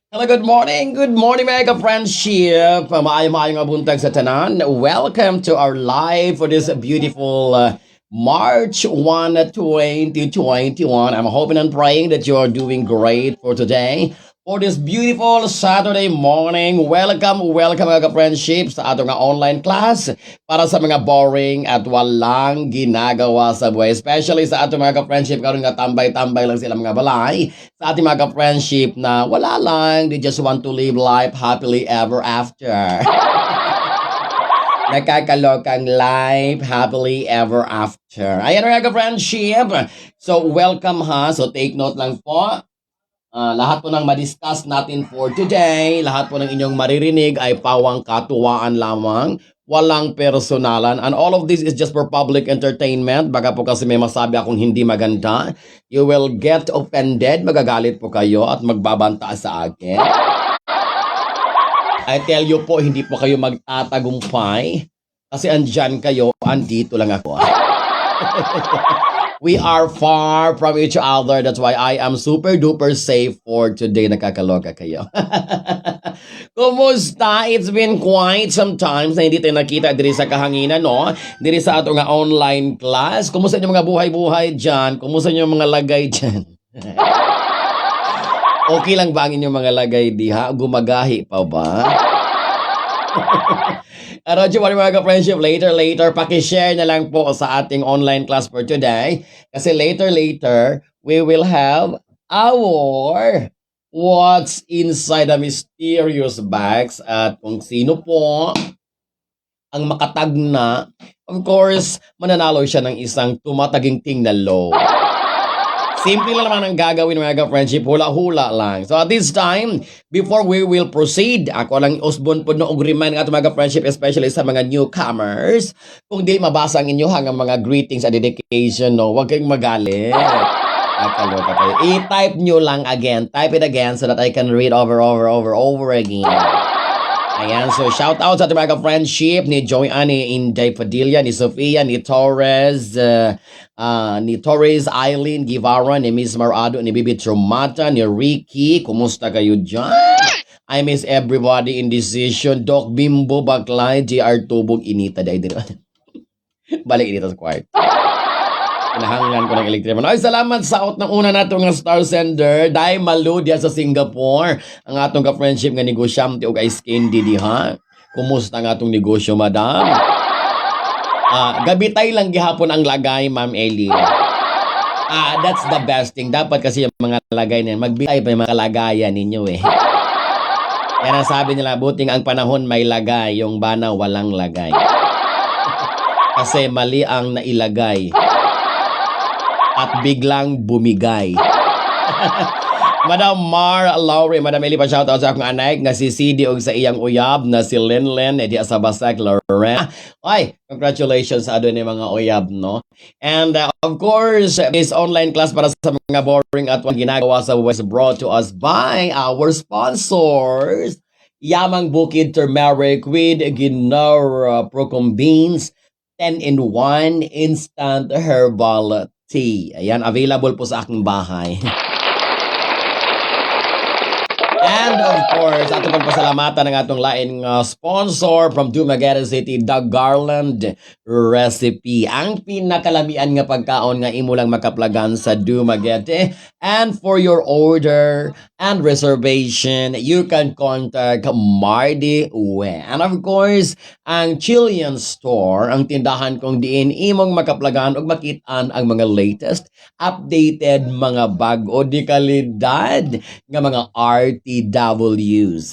Hello, good morning mga ka-friendship. Maayong buntag sa tanan. Welcome to our live for this beautiful March 1, 2021. I'm hoping and praying that you are doing great for today. For this beautiful Saturday morning, welcome mga ka-friendship sa atong online class para sa mga boring at walang ginagawa sa buhay. Especially sa atong mga ka-friendship karon nga tambay-tambay lang sila mga balay sa ating mga friendship na wala lang, they just want to live life happily ever after. Nakakalokang life happily ever after. Ayan mga friendship. So welcome ha. So take note lang po. Lahat po ng madiscuss natin for today, lahat po ng inyong maririnig ay pawang katuwaan lamang, walang personalan, and all of this is just for public entertainment. Baka po kasi may masabi akong hindi maganda, you will get offended, magagalit po kayo at magbabanta sa akin. I tell you po, hindi po kayo magtatagumpay kasi andyan kayo, andito lang ako. We are far from each other. That's why I am super duper safe for today. Nakakaloka kayo. Kumusta? It's been quite some times na hindi tayo nakita diri sa kahanginan, no? Diri sa ato nga online class. Kumusta yung mga buhay-buhay dyan? Kumusta yung mga lagay dyan? Okay lang ba ang inyong mga lagay diha? Gumagahi pa ba? Radyo mga ka-friendship, later, pakishare na lang po sa ating online class for today. Kasi later, we will have our What's Inside the Mysterious Bags at kung sino po ang makatag na, of course, mananalo siya ng isang tumataginting na low. Simple lang naman ang gagawin mga ka-friendship, hula-hula lang. So at this time, before we will proceed, ako lang usbon po no og remind nga mga ka-friendship, especially sa mga newcomers, kung di mabasa ang inyo hanggang mga greetings at dedication, no, huwag kayong magalit. Nakaloka kayo. I-type nyo lang again. Type it again so that I can read over again. Ayan, so shout out sa ating mga friendship ni Joanne, ni Inday Padilla, ni Sofia, ni Torres, ni Torres Eileen Guevara, ni Miss Marado, ni Bibi Tromata, ni Ricky. Kumusta kayo dyan? I miss everybody in decision. Doc Bimbo, Baklay, JR Tubog, Inita, day din. Balik inita sa kwarto. Pinahanglan ko ng electric. Ay, salamat sa out ng una nato nga star sender. Dai Malu diya sa Singapore. Ang atong ka-friendship nga negosyante o guys candy diha. Kumusta nga atong negosyo, madam? Gabitay lang gihapon ang lagay, Ma'am Ellie. That's the best thing. Dapat kasi yung mga lagay na yan, magbitay pa yung mga kalagayan ninyo eh. Yan ang sabi nila, buting ang panahon may lagay, yung bana walang lagay. Kasi mali ang nailagay. At biglang bumigay. Madam Mar Lowry, Madam Eli, pa-shoutout sa akong anak nga si CD og sa iyang uyab na si Lenlen di sa Basak Lorena. Ay, congratulations sa adun ni mga uyab, no? And of course, this online class para sa mga boring at ginagawa sa was brought to us by our sponsors. Yamang Bukid Turmeric with Ginora Procombines 10-in-1 instant herbal tea. Ayan, available po sa aking bahay. And of course, ato pang pasalamatan ng atong laing sponsor from Dumaguete City, The Garland Recipe. Ang pinakalamian nga pagkaon nga imo lang makaplagan sa Dumaguete. And for your order and reservation, you can contact Mardy We. And of course, ang Chilean Store, ang tindahan kung diin imong makaplagan o makitaan ang mga latest, updated mga bago di kalidad nga mga RTWs.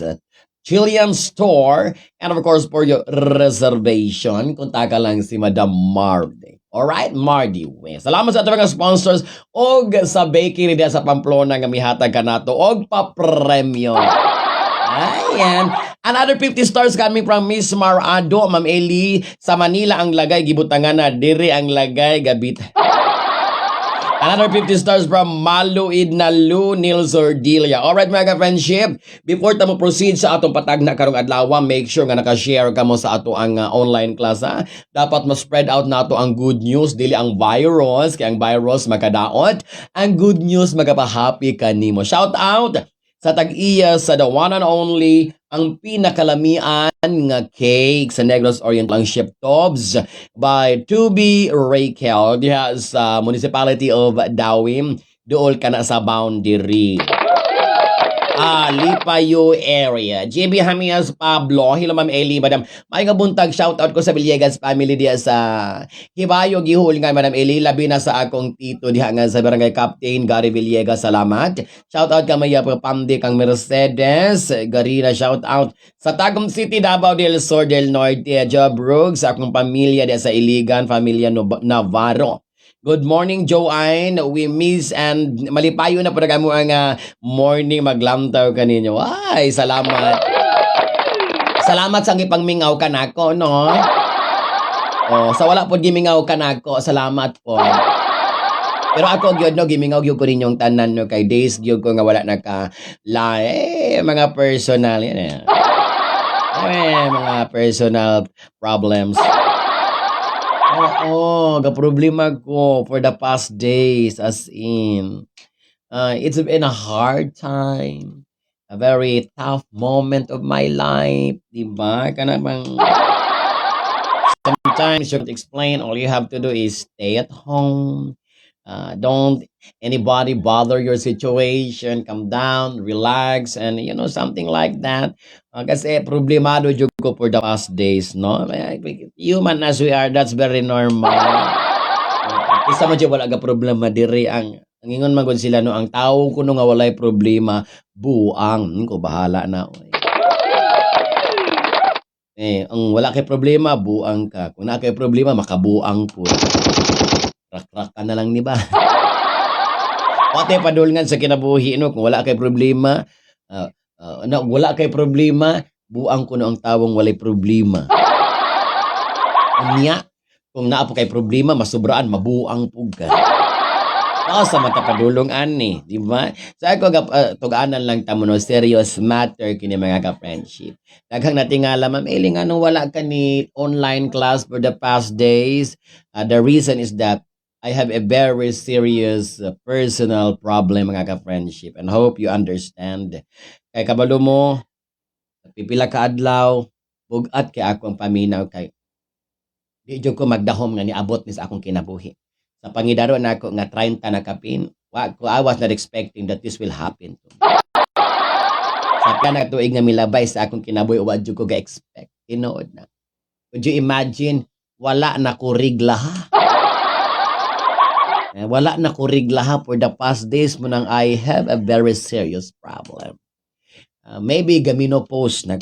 Chilean Store, and of course for your reservation, kontaka lang si Madam Mardy. Alright, Mardy We. Salamat sa ating mga sponsors og sa bakery diya sa Pamplona nga mihatag ka nato og pa-premyo. Ayan. Another 50 stars coming from Miss Marado, Ma'am Eli. Sa Manila ang lagay, gibutangan na. Diri ang lagay, gabit. Another 50 stars from Maluid na Lu Nils Ordilia. Alright mga ka-friendship, before tamo proceed sa atong patag na karong adlaw, make sure nga naka-share ka mo sa ato ang online class ha. Dapat ma-spread out nato ang good news, dili ang virus, kaya ang virus makadaot. Ang good news magapahappy kanimo. Shout out sa tag-iya sa the one and only ang pinakalamian nga cake sa Negros Orient lang ship Tobs by Tubi Raquel diha sa municipality of Dawim. Dool ka na sa boundary. Lipayo area. JB Hamias Pablo, hello Ma'am Eli, Madam. May nga buntag shoutout ko sa Villegas family diya sa Hibayo gihul nga Madam Eli, labi na sa akong tito diha nga sa Barangay Captain Gary Villegas. Salamat. Shoutout ka Maya Pandi kang Mercedes, Garina shoutout sa Tagum City, Davao del Sur del Norte, Job Brooks, sa akong pamilya diya sa Iligan, pamilya Navarro. Good morning, Joanne. We miss and malipayo na po na kamo ang morning maglamtaw kaninyo. Ay, salamat. Salamat sa ipangmingaw ka nako, no? Sa wala po gimingaw ka nako, salamat po. Pero ako gyud no gimingaw gyud ko ninyong tanan no kay days gyud ko nga wala naka mga personal yan. Mga personal problems. Problema ko for the past days as in. It's been a hard time. A very tough moment of my life. Diba? Sometimes you can explain. All you have to do is stay at home. Don't anybody bother your situation. Calm down, relax, and something like that. Kasi problemado jud ko for the past days, no? Human as we are, that's very normal. Isa man jud wala ga problema diri ang ingon man gud sila no, ang tawo kuno nga walay problema, buang. Ko bahala na. Ang wala kay problema, buang ka. Kung na kay problema, makabuang po. Rak-rak ka na lang ni ba? Pati padulngan sa kinabuhi no, kung wala kay problema, wala kay problema, buang ko no ang tawong walay problema. Unya, kung naa po kay problema, masubraan, mabuang po ka. Sa mata padulong ani, di ba? Sa ako tuganan lang tamo no, serious matter kini mga ka-friendship. Daghang natingala Ma'am Eli nga nung wala ka ni online class for the past days. The reason is that I have a very serious personal problem mga ka-friendship and hope you understand. Kay kabalo mo, pipila ka adlaw, bugat kay ako ang paminaw kay di jud ko magdahom nga niabot ni sa akong kinabuhi. Sa pangidaro na ako nga 30 na kapin, I was not expecting that this will happen to me. Sa kanang tuig nga milabay sa akong kinabuhi, wa jud ko ga-expect. Tinuod na. Could you imagine, wala na ko rigla ha? Wala na ko rigla for the past days mo nang I have a very serious problem. Maybe gamino post na.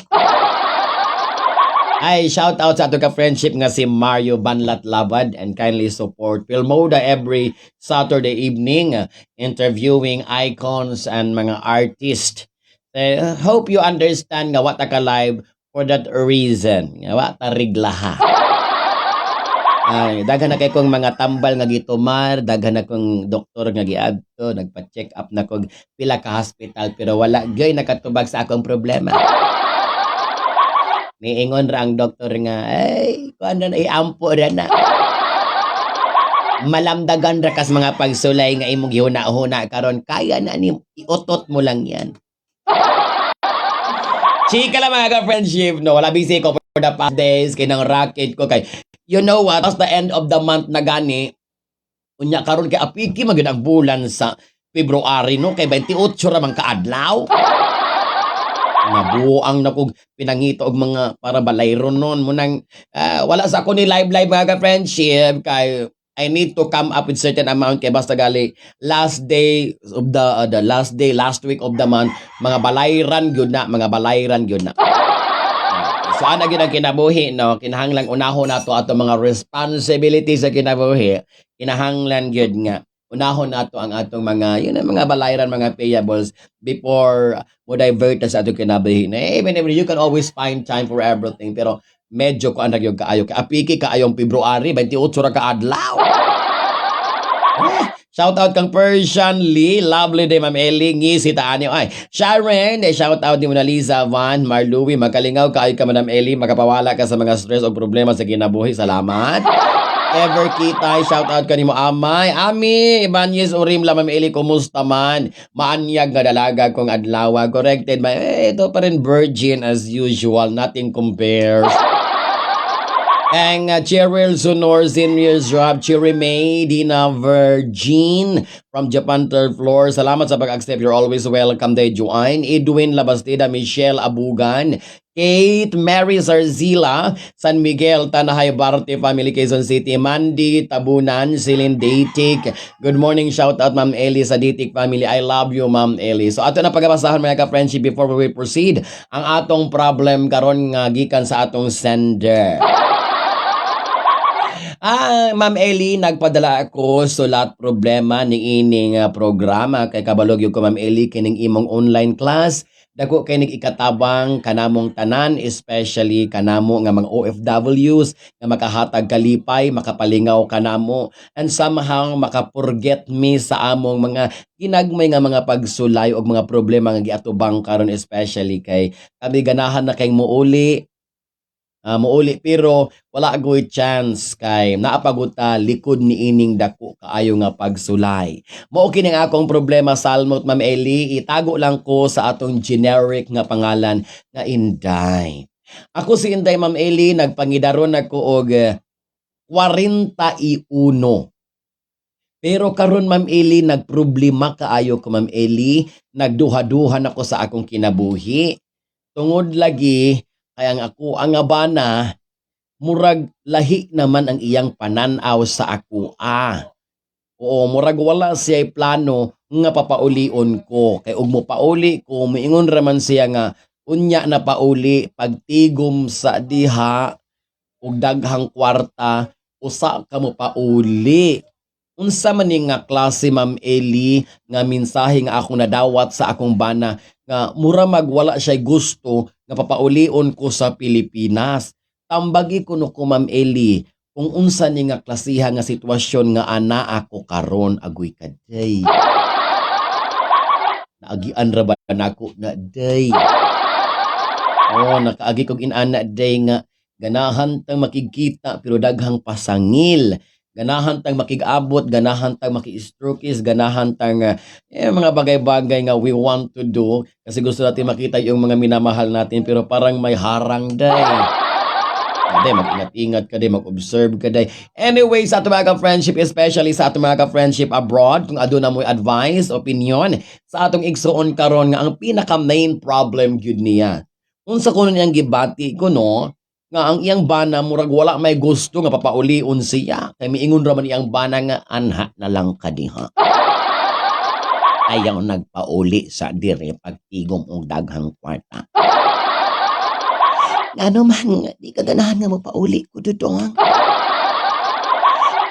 Ay, shout out sa ato ka-friendship nga si Mario Banlat Labad and kindly support Filmoda every Saturday evening interviewing icons and mga artists. Hope you understand nga what ka live for that reason. Nga what rigla ha. Ay, daghan na kay kong mga tambal nga gitumar, daghan na kong doktor nga giadto, nagpa-check up na kog pila ka hospital pero wala gay nakatubag sa akong problema. Niingon ra ang doktor nga, kuan na iampo ra na. Malamdagan ra kas mga pagsulay nga imong gihuna-huna karon kaya na ni iutot mo lang yan. Chika lang mga ka-friendship, no? Wala busy ko for the past days, kinang racket ko kay you know what? As the end of the month na gani, unya karon kay apiki magid ang bulan sa February no kay 28 ra man kaadlaw. Nabuang na kog pinangito og mga para balayron non mo nang wala sa ako ni live mga ka-friendship kay I need to come up with certain amount kay basta gali last day of the last week of the month mga balayran gyud na So ana gyud ang kinabuhi no, kinahanglan unahon nato ato mga responsibilities sa kinabuhi. Kinahanglan gyud nga unahon nato ang atong mga mga balayran, mga payables before mo divert sa atong kinabuhi. Na even you can always find time for everything pero medyo ko andag yung kaayo kay apiki kaayong February 28 ra ka adlaw. Shout out kang Persian Lee, lovely day Ma'am Eli, ngisi taanyo ay. Sharon, shout out ni Mona Lisa Van Marluwi, magalingaw kaayo ka Madam Eli, makapawala ka sa mga stress o problema sa kinabuhi. Salamat. Ever kita, shout out kanimo Amay. Ami, Ibanez Urim la Ma'am Eli, kumusta man? Maanyag nga dalaga kong adlaw. Corrected ba? Ito pa rin virgin as usual. Nothing compares. Ang Cheryl Sonor Senior's Job, Cherry May, Dina Virgin from Japan third floor. Salamat sa pag-accept. You're always welcome day, Joanne. Edwin Labastida, Michelle Abugan, Kate, Mary Zarzila, San Miguel, Tanahay Barte Family, Quezon City, Mandy Tabunan, Celine Datic. Good morning, shout out Ma'am Eli sa Datic family. I love you, Ma'am Eli. So ato na pagabasahan mga ka-friendship before we proceed. Ang atong problem karon nga gikan sa atong sender. Ma'am Eli, nagpadala ako sulat problema ni ining programa kay kabalog yung ko Ma'am Eli kining imong online class. Dako kay ikatabang kanamong tanan, especially kanamo nga mga OFWs nga makahatag kalipay, makapalingaw kanamo, and somehow makapurget me sa among mga ginagmay nga mga pagsulay o mga problema nga giatubang karon, especially kay kami ganahan na kay muuli pero wala agoy chance kay naapaguta likod ni ining dako kaayo nga pagsulay. Mao kini ang akong problema salmot Ma'am Eli, itago lang ko sa atong generic nga pangalan nga Inday. Ako si Inday Ma'am Eli, nagpangidaron ako og 41. Pero karon Ma'am Eli, nagproblema kaayo ko Ma'am Eli, nagduha-duhan ako sa akong kinabuhi. Tungod lagi kaya ang ako ang abana, murag lahi naman ang iyang pananaw sa ako. Oo, murag wala siya plano nga papaulion ko. Kay ug mo pauli ko, moingon raman siya nga, unya na pauli, pagtigom sa diha, ug daghang kwarta, usa ka mo pauli. Unsa man ni nga klase Ma'am Eli nga mensahe nga akong nadawat sa akong bana nga mura magwala siya gusto nga papaulion ko sa Pilipinas. Tambagi ko no ko Ma'am Eli kung unsa ni nga klasiha nga sitwasyon nga ana ako karon agoy kaday. Naagian ra ba nako na day? Nakaagi kog inana day nga ganahan tang makikita pero daghang pasangil. Ganahan tang makig-abot, ganahan tang maki-strokes, ganahan tang mga bagay-bagay nga we want to do kasi gusto natin makita yung mga minamahal natin pero parang may harang day. Day, mag-ingat-ingat ka day, mag-observe ka day. Anyway, sa ato mga ka-friendship, especially sa ato mga ka-friendship abroad, kung aduna mo advice, opinion, sa atong igsuon karon nga ang pinaka-main problem gyud niya. Unsa kuno niyang gibati ko no, nga ang iyang bana murag wala may gusto nga papaulion siya kay miingon ra man iyang bana nga anha na lang kadiha. Ayaw nagpauli sa dire pagtigom og daghang kwarta. Ngano man nga di ka ganahan nga mapauli ko dudong.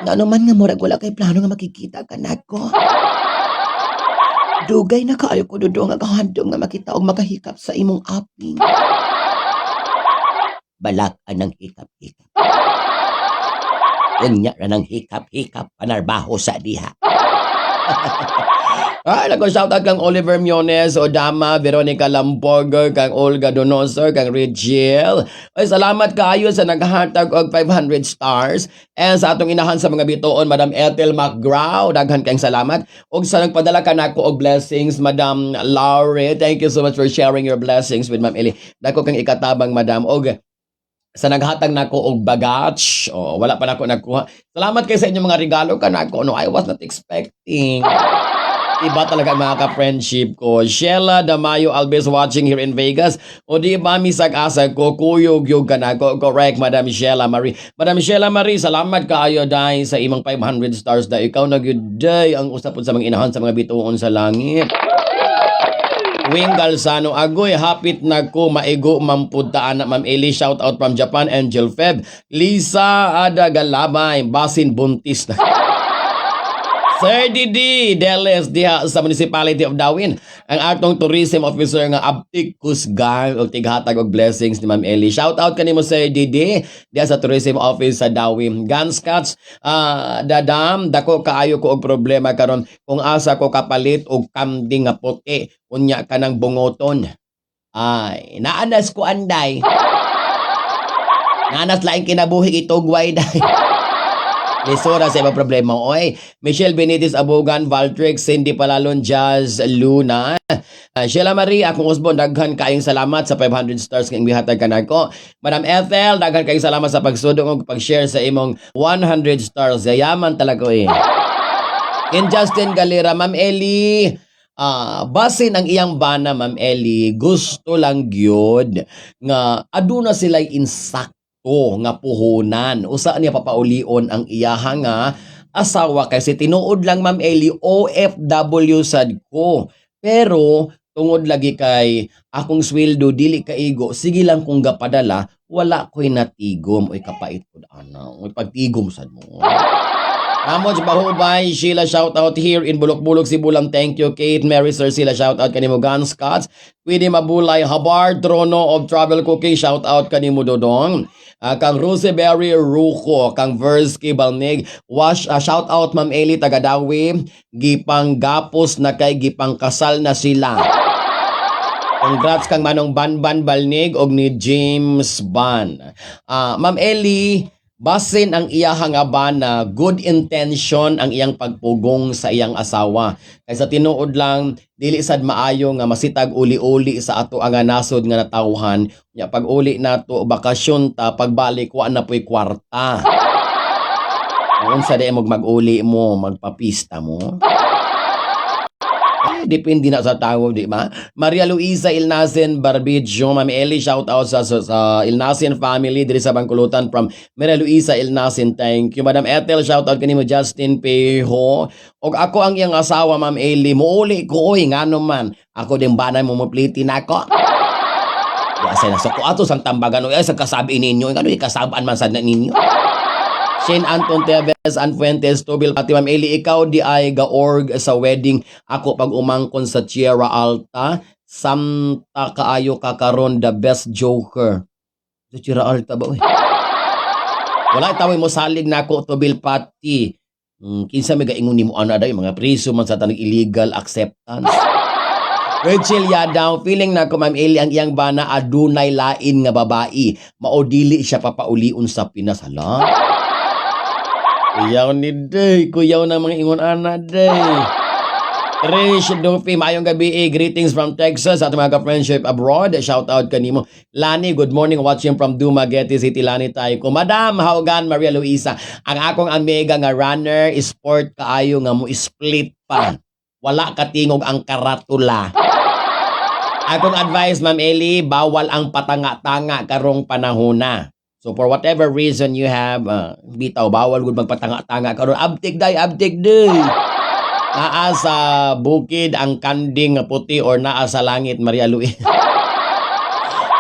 Ngano man nga murag wala kay plano nga makikita ka nako. Dugay na kaayo ko dudong nga kahandom nga makita og makahikap sa imong aping. Balak anang hikap-hikap. Unya na ng hikap-hikap panarbaho sa diha. Nag-shoutout kang Oliver Miones, Odama, Veronica Lamborger, kang Olga Donosor, kang Rigel. Ay, salamat kaayo sa naghatag og 500 stars. And sa atong inahan sa mga bituon, Madam Ethel McGraw, daghan kang salamat. Og sa nagpadala ka nako og blessings, Madam Laurie. Thank you so much for sharing your blessings with Ma'am Eli. Dako kang ikatabang, Madam. Og sa naghatag nako og bagage, wala pa nako nagkuha. Salamat kay sa inyong mga regalo kanako. No, I was not expecting. Iba talaga mga ka-friendship ko. Sheila Damayo Alves watching here in Vegas. O di ba misag-asag ko, kuyog-yog ka na ko. Correct, Madam Sheila Marie. Madam Sheila Marie, salamat kaayo dahil sa imong 500 stars da. Ikaw nagyuday ang usapod sa mga inahan sa mga bituon sa langit. Wing Galsano, agoy, hapit na ko, maigo, mampudtaan na Ma'am Eli, shout out from Japan, Angel Feb, Lisa Ada Galabay, Basin Buntis na. Sir Didi Deles diha sa Municipality of Dawin, ang atong tourism officer nga abtik kusgan og tighatag og blessings ni Ma'am Eli. Shout out kanimo Sir Didi diha sa tourism office sa Dawin. Gunscats, dadam dako kaayo ko og problema karon kung asa ko kapalit og kambing nga puti unya ka ng bungoton. Ay, naanas ko anday. Nanas laing kinabuhi itugway day. Lisura sa ibang problema. Oy, Michelle Benitez Abogan, Valtrix, Cindy Palalon, Jazz Luna. Sheila Marie, akong usbon, daghan kayong salamat sa 500 stars ng bihatag kanako. Madam Ethel, daghan kayong salamat sa pagsudong ug pag-share sa imong 100 stars. Yaman talaga eh. In Justin Galera, Ma'am Ellie, basin ang iyang bana, Ma'am Ellie, gusto lang gyud nga aduna sila'y insakto nga puhunan. Usa niya papaulion ang iyaha nga asawa kasi tinuod lang, Ma'am Ellie, OFW sad ko. Pero tungod lagi kay akong sweldo dili kaigo, sige lang kung gapadala, wala ko'y natigom. Oy kapait ko ana. Oy pagtigom sad mo. Amoj Bahubay, Sheila shoutout here in Bulok-Bulok, Sibulang. Thank you, Kate, Mary, Sir Sheila shoutout kanimo Gun Scots. Pwede Mabulay, Habar, Trono of Travel Cooking, shoutout kanimo Dodong. Kang Roseberry Ruko, kang Versky Balnig, shoutout Ma'am Eli Tagadawi, gipang gapos na kay gipang kasal na sila. Congrats kang Manong Banban Balnig og ni James Ban. Ma'am Eli, basin ang iyahang na good intention ang iyang pagpugong sa iyang asawa. Kaysa tinuod lang, dili sad maayo nga masitag uli-uli sa ato ang nasod nga natawhan. Nya pag uli nato bakasyon ta, pagbalik wa na po'y kwarta. Unsa di mo mag-uli mo, magpapista mo? Depende na sa tao, di ba? Maria Luisa Ilnacen Barbidjo, Ma'am Eli, shout out sa Ilnacen family diri sa Bangkulutan from Maria Luisa Ilnacen. Thank you. Madam Ethel, shout out kanimo Justin Peho. Og ako ang iyang asawa, Ma'am Eli, muuli ko oy ngano man. Ako din banay mo mopliti nako. Yasa na so ko ato sang tambagan oy sa kasabi ninyo, ngano ikasabaan man sad na ninyo. Shane Anton Teves and Fuentes Tobil pati Ma'am Eli, ikaw di ay ga-org sa wedding. Ako pag umangkon sa Sierra Alta, samta kaayo kakaron the best joker. Sa Sierra Alta ba? Wala tawag mo salig na ako Tobil pati. Kinsa may gaingon nimo ana day mga priso man sa tanang illegal acceptance. Rachel Yadaw, feeling na ko Ma'am Eli ang iyang bana adunay lain nga babae. Maodili siya papaulion sa Pinas. Hala. Kuyaw ni day, kuyaw na mga ingon ana day. Trish Duffy, maayong gabi greetings from Texas at mga ka-friendship abroad. Shout out kanimo. Lani, good morning, watching from Dumaguete City. Lani tayo ko. Madam Haugan Maria Luisa, ang akong amiga nga runner, sport kaayo nga mo split pa. Wala katingog ang karatula. Akong advice, Ma'am Eli, bawal ang patanga-tanga karong panahona. So for whatever reason you have, bitaw, bawal gud magpatanga-tanga karon. Abtik day. Naa sa bukid ang kanding nga puti or naa sa langit, Maria Luis.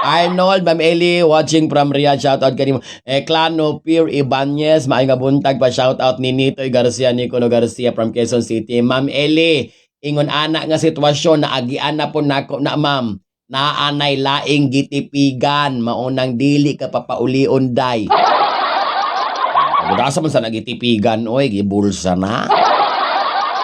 Arnold, Ma'am Eli, watching from Riyadh, shoutout kanimo. Clano Pierre Ibanez, maayong nga buntag pa, shoutout ni Nitoy Garcia, Nicono Garcia from Quezon City. Ma'am Eli, ingon ana nga sitwasyon na agian na po nako na ma'am. Naanay laing gitipigan, maunang dili ka papaulion day. Budasa man sa nagitipigan, oy, gibulsa na.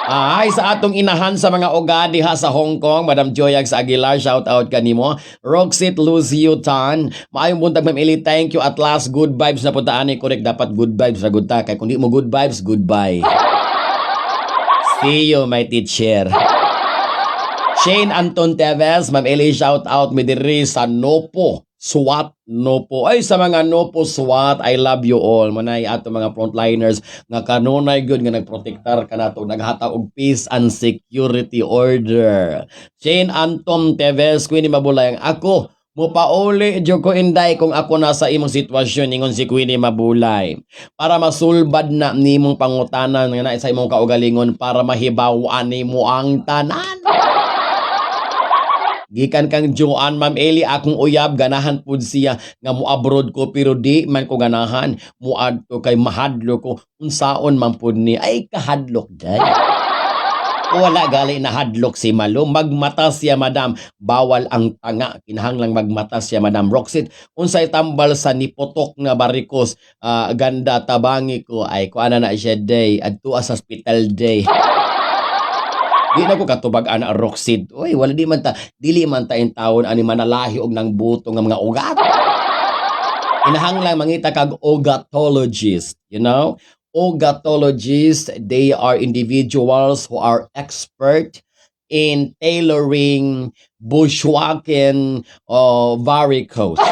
Ay, sa atong inahan sa mga uga diha sa Hong Kong, Madam Joyax Aguilar, shout out kanimo. Roxit Lucio Tan, maayong buntag Ma'am Eli, thank you at last. Good vibes na puntaan ni correct, dapat good vibes ra gud ta kay kung di mo good vibes, goodbye. See you, my teacher. Shane Anton Teves, Ma'am Eli, shout out mi diri sa Nopo, SWAT, Nopo. Ay, sa mga Nopo, SWAT, I love you all. Manay ato mga frontliners nga kanunay gyud nga nagprotektar kanato, naghatag og peace and security order. Shane Anton Teves, Queenie Mabulay, ako mupauli jud ko inday kung ako nasa imong sitwasyon ningon si Queenie Mabulay. Para masulbad na nimong pangutanan nga na sa imong kaugalingon para mahibaw-an nimo ang tanan. Gikan kang Joan, Ma'am Eli, akong uyab, ganahan pud siya nga muabroad ko pero di man ko ganahan. Muadto kay mahadlo ko. Unsaon man pud ni, ay kahadlok day. Wala gali na hadlok si Malo. Magmata siya, madam. Bawal ang tanga. Kinahanglang magmata siya, madam. Roxit, unsay tambal sa nipotok na barikos. Ganda tabangi ko. Ay, kuana na siya day. Adto sa hospital day. Di na ko katubag ana Roxid. Oy, wala di man ta, dili man ta in taon ani manalahi og nang buto nga mga ugat. Inahanglang mangita kag ugatologist, you know? Ogatologists, they are individuals who are expert in tailoring bushwhacken varicose.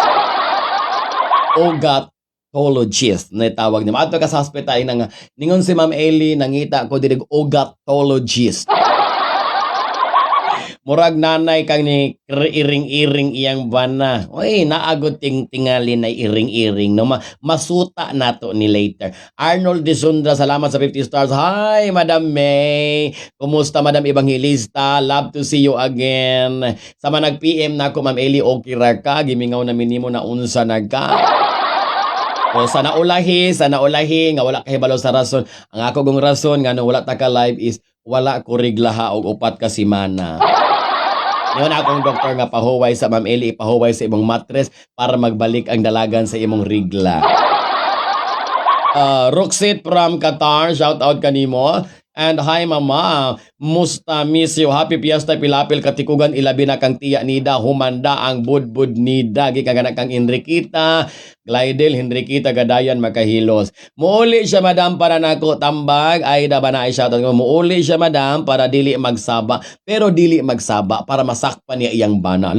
Ogatologist na tawag niya. Ato ka sa hospital nga ningon si Ma'am Ellie nangita ko dirig ogatologist. Murag nanay kang ni iring-iring iyang bana. Oy, naagot tingali na iring-iring. No? Masuta nato ni later. Arnold De Sundra, salamat sa 50 stars. Hi, Madam May. Kumusta, Madam Evangelista? Love to see you again. Sama nag-PM na ako, Ma'am Eli, okay ra ka. Gimingaw na minimo na unsa na ka. O sana ulahi, nga wala kahibalo sa rason. Ang ako gong rason nga no wala ta ka live is wala ko riglaha og upat ka semana. Ngayon akong doktor nga pahuway sa Ma'am Eli, ipahuway sa imong mattress para magbalik ang dalagan sa imong rigla. Roxit from Qatar, shout out kanimo. And hi mama, musta miss you, happy fiesta pilapil katikugan ilabi na kang tiya nida, humanda ang budbud nida, gikagana kang Enriquita, Glidel, Henriquita, Gadayan, Makahilos. Muuli siya madam para nako tambag, ay da ba na ay shoutout ko, muuli siya madam para dili magsaba, pero dili magsaba para masakpan niya iyang bana.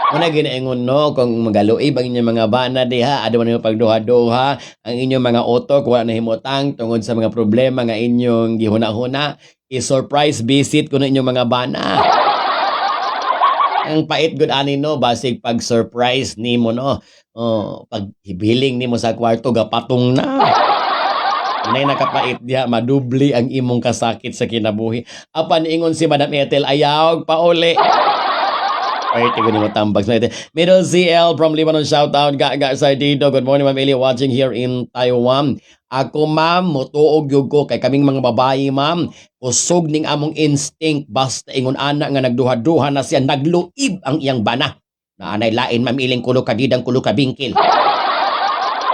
Muna ginaingon no, kung magaluib ang inyong mga bana diha, ado man yung pagduha-duha, ang inyong mga otok, wala na himutang, tungod sa mga problema nga inyong gihuna-huna, i-surprise visit ko na inyong mga bana. Ang pait good ani no, basig pag-surprise nimo no, pag hibiling nimo sa kwarto, gapatong na. Nay nakapait diha, madubli ang imong kasakit sa kinabuhi. Apan ingon si Madam Ethel, ayaw pa uli. Ay, tigo ni mo tambag. Middle CL from Lebanon, shout out. Gaga Sardido. Good morning, Ma'am Eli, watching here in Taiwan. Ako, ma'am, mutuog yun ko kay kaming mga babae, ma'am. Kusog ning among instinct. Basta ingon ana nga nagduha-duha na siya. Nagluib ang iyang bana. Naanay lain, Ma'am Iling kulo kadidang kulo kabingkil.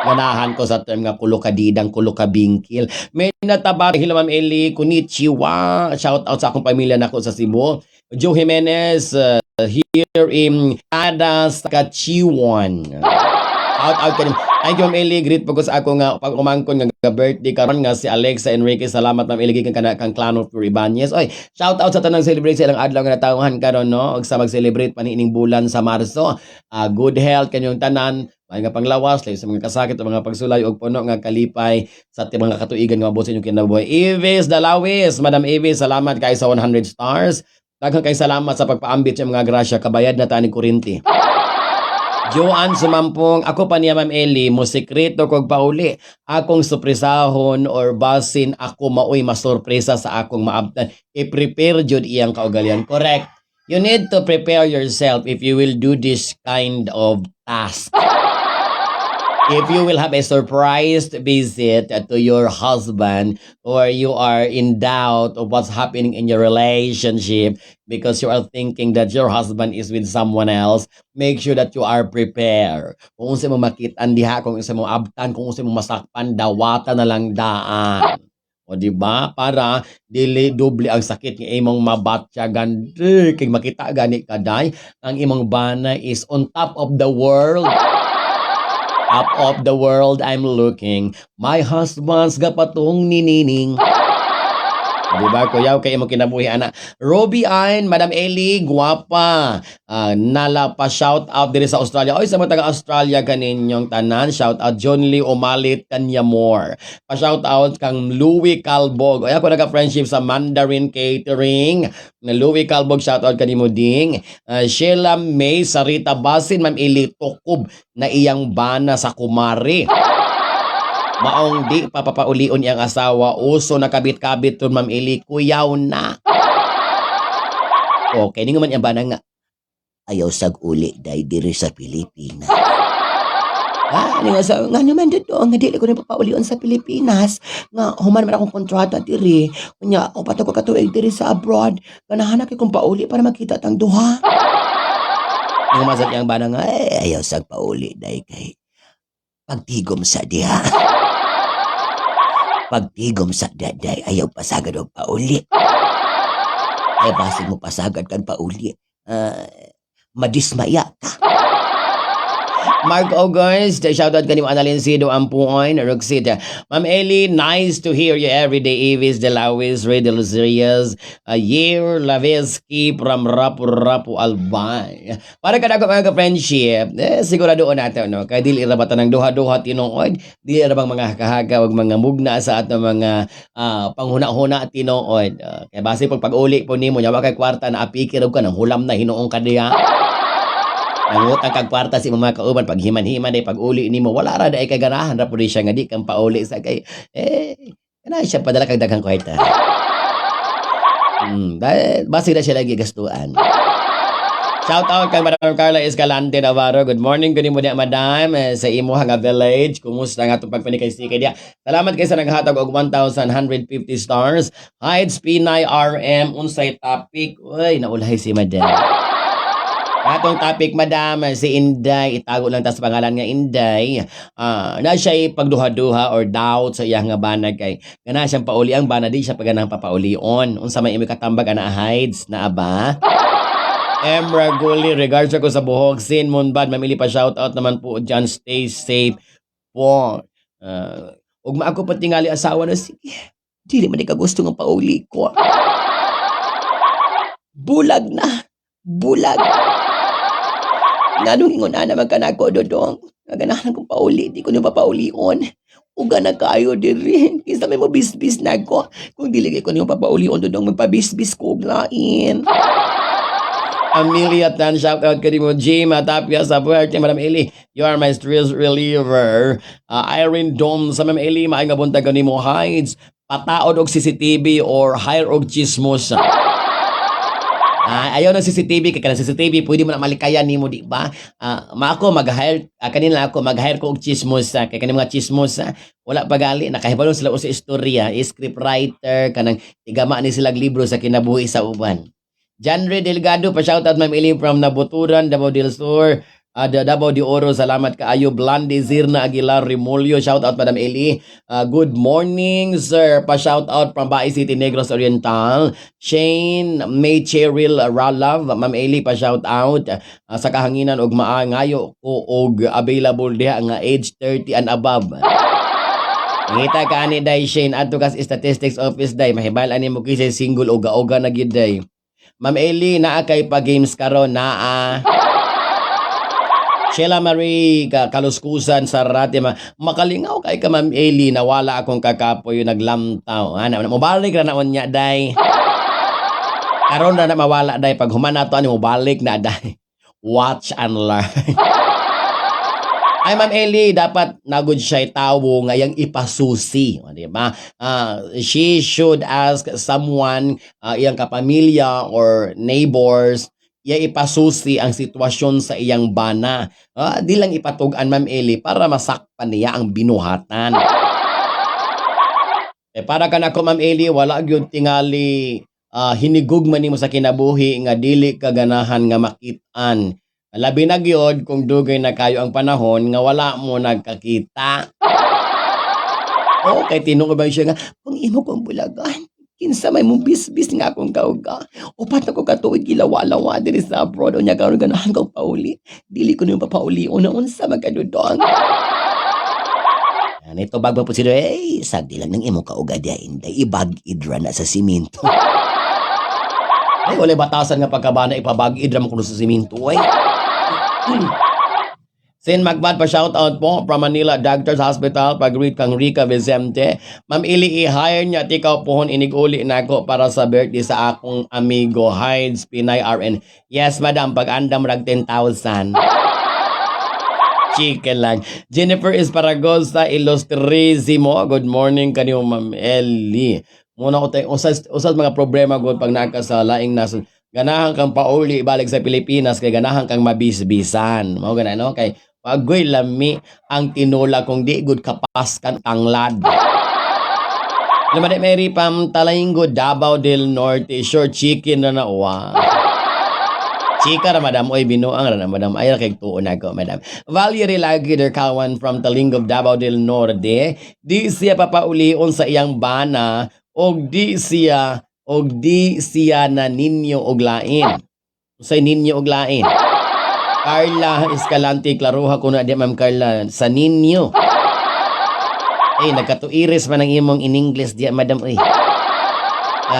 Ganahan ko sa term nga kulo kadidang kulo kabingkil. May natabat hila Ma'am Eli, konnichiwa. Shout out sa akong pamilya nako sa Cebu. Joe Jimenez, here in Canada, Saskatchewan. Shout out kanin. Thank you, Ma'am Eli. Greet po ko sa ako nga pag umangkon nga birthday karon nga si Alexa Enriquez. Salamat, Ma'am Eli, kang clan of Ibanez. Oy, shout out sa tanang celebrate sa ilang adlaw nga natawhan karon no, og sa mag-celebrate paniining bulan sa Marso. Good health kanyong tanan. May nga panglawas, layo sa mga kasakit, mga pagsulay og puno nga kalipay sa mga katuigan nga mabuti inyong kinabuhi. Eves Dalawis, Madam Eves, salamat kay sa 100 stars. Daghang kay salamat sa pagpaambit sa mga grasya, kabayad na tani kurinti. Joan Sumampong, ako pa niya Ma'am Eli, mo sekreto kog pauli. Akong supresahon or basin ako maoy masurpresa sa akong maabtan. I-prepare jud iyang kaugalian. Correct. You need to prepare yourself if you will do this kind of task. If you will have a surprise visit to your husband or you are in doubt of what's happening in your relationship because you are thinking that your husband is with someone else, make sure that you are prepared. Kung unsa mo makitaan diha, kung unsa mo abtan, kung unsa mo masakpan, dawata na lang daan. O di ba? Para dili doble ang sakit ng imong mabatya gandi kay makita gani kaday ang imong bana is on top of the world. Top of the world I'm looking. My husband's gapatong ninining. Diba, kuyaw kay mo kinabuhi ana. Roby Ayn, Madam Eli, guwapa. Nala pa shout out diri sa Australia. Oy, sa mga taga Australia kaninyong tanan, shout out John Lee Umalit Kanyamor. Pa shout out kang Louie Calbog. Oy, ako naga-friendship sa Mandarin Catering. Na Louie Calbog, shout out kanimo ding. Sheila May Sarita Basin, Ma'am Eli Tukob na iyang bana sa Kumari. Maong di papapaulion iyang asawa, uso na kabit-kabit ton Ma'am Eli, kuyaw na. Okay, ni man iyang bana nga, ayaw sag-uli dahil diri sa Pilipinas. Nga naman dito, nga dili ko na papaulion sa Pilipinas. Nga, human man akong kontrata diri. Kunya, o pato ko katuig diri sa abroad. Ganahanak kong pauli para makita tang duha. Nga masat iyang bana nga, ayaw sag-pauli dahil kay pagtigom sa diha. Pagtigom sa daday, ayaw pasagad o pauli. Ay, basig mo pasagad kan pauli. Madismaya ka. Mark August, shoutout kanimo Annalyn Sido Ampuon, Roxita. Ma'am Ellie, nice to hear you every day. Evis de Lawis, Riddle Serias, Year Laveski from Rapu Rapu Albay. Para ka na mga friendship, siguradoon natin, no? Kaya dili ra bata ng duha-duha tinuod, dili ra bang mga hakahaga, wag mga mugna sa ato mga panghuna-huna tinuod. Kaya base pag-uli po nimo, nyawa kay kwarta na apikir ka ng hulam na hinuong ka diha. Nangutang kag kwarta si mga kauban pag himan-himan day pag uli nimo wala ra day kay ganahan ra pud siya nga di kang pauli sa kay kana siya padala kag daghang kwarta. Dahil basi na siya lagi gastuan. Shout out kay Madam Carla Escalante Navarro. Good morning gani mo diya madam sa imo nga village. Kumusta nga atong pagpanikay-sikay diya? Salamat kay sa naghatag og 1,150 stars. Hides Pinay RM unsay topic? Uy, naulahay si madam. Atong topic, madam, si Inday, itago lang tas pangalan nga Inday, na siya pagduha-duha or doubt sa iyang nga banag kay gana siyang pauli ang bana di siya paganang papaulion. Unsa may imi katambag ana hides na aba? Emra Guli, regards ako sa buhok. Sin Munbad, mamili pa shoutout naman po dyan. Stay safe po. Ugma ako patingali asawa na sige. Dili man ka gusto ng pauli ko. Bulag na. Bulag. Nanong ingon na naman ka na ako, Dodong. Naganahan kong pauli, di ko na papaulion. Uga na kayo diri. Kisa may mo bis-bis na ko. Kung diligay ko na yung papaulion, Dodong, magpabis-bis ko lain. Amelia Tan, shout out ka mo. Jim Tapia sa puwerte, Madam Eli. You are my stress reliever. Irene Dom sa Madam Eli, maay nga buntag ni mo hides. Pataod og CCTV or hire og chismos. Ayaw ng CCTV, kaya kanang CCTV, pwede mo na malikayan nimo di ba? Maako mag-hire, kanina ako mag-hire ko og chismos, kaya kanang mga chismos, wala pagali, nakahibalo sila sa istorya, script writer, kanang tigama ni silang libro sa kinabuhi sa uban. Janre Delgado, pa-shoutout Ma'am Eli from Nabuturan, Davao del Sur, Davao de Oro, salamat kaayo. Blondie Zirna Aguilar Remolyo, shoutout Madam Eli. Good morning sir, pa-shoutout from Baay City, Negros Oriental. Shane May Cheryl Ralav, Ma'am Eli, pa-shoutout. Sa kahanginan og maangayo ko og available diha nga age 30 and above. Ngita ka ani day Shane, adto kas statistics office day, mahibal ani mo kisay single o gaoga na gyud day. Ma'am Eli, naa kay pa games karon naa. Sheila Marie Kaluskusan sa Rati, makalingaw kay ka Ma'am Eli, nawala akong kakapoy naglamtaw. Mubalik na naon niya day. Karon na mawala day pag humana to ani mubalik na day. Watch and learn. Ay Ma'am Eli, dapat nagud siya tawo ngayang ipasusi, di ba? She should ask someone, iyang kapamilya or neighbors, iya ipasusi ang sitwasyon sa iyang bana. Di lang ipatugan Ma'am Eli para masakpan niya ang binuhatan. Para ka na ko Ma'am Eli, wala gyud tingali hinigog man nimo sa kinabuhi nga dili kaganahan nga makitaan. Labi na gyud kung dugay na kayo ang panahon nga wala mo nagkakita. Kay tinuod ba siya nga, kung imo kong bulagan, kinsa may mong bis-bis nga akong kauga. Upat ako katuig gilawa-lawa diri sa abroad, nya karon ganahan kong pauli. Dili ko niyo papauli una unsa magkadudong. Nito bagba po sila, sagdi lang ng imo kauga diya, inday ibag-idra na sa siminto. Ay, wala batasan nga pagkabana ipabag-idra mo kuno sa siminto, ay. Sin Magbat, pa shoutout po from Manila Doctors Hospital, pag-greet kang Rica Vicente. Ma'am Ili, i-hire niya tikaw pohon iniguli na ako para sa birthday sa akong amigo Hides Pinay RN. Yes madam, pag-andam rag 10,000. Chicken lang. Jennifer Esparagosa Illustrisimo, good morning kanyo Ma'am Eli. Muna ko tayo, usas mga problema ko pag nakasalaing nasa ganahan kang pauli balik sa Pilipinas kay ganahan kang mabisbisan. Mao gana no kay pagoy lami ang tinula kung di good kapas kan tanglad. Lumade Mary Pam Talainggo Davao del Norte sure chicken na nawa. Chika ra madam oy binuang ra madam ay kay tuon ako madam. Valerie Lagider Kawan from Talingo Davao del Norte, di siya papaulion sa iyang bana og di siya na ninyo og lain. Usay ninyo og lain. Carla Escalante, klaruha ko na di Ma'am Carla. Sa ninyo. Nagkatuiris man ang imong in English di Madam.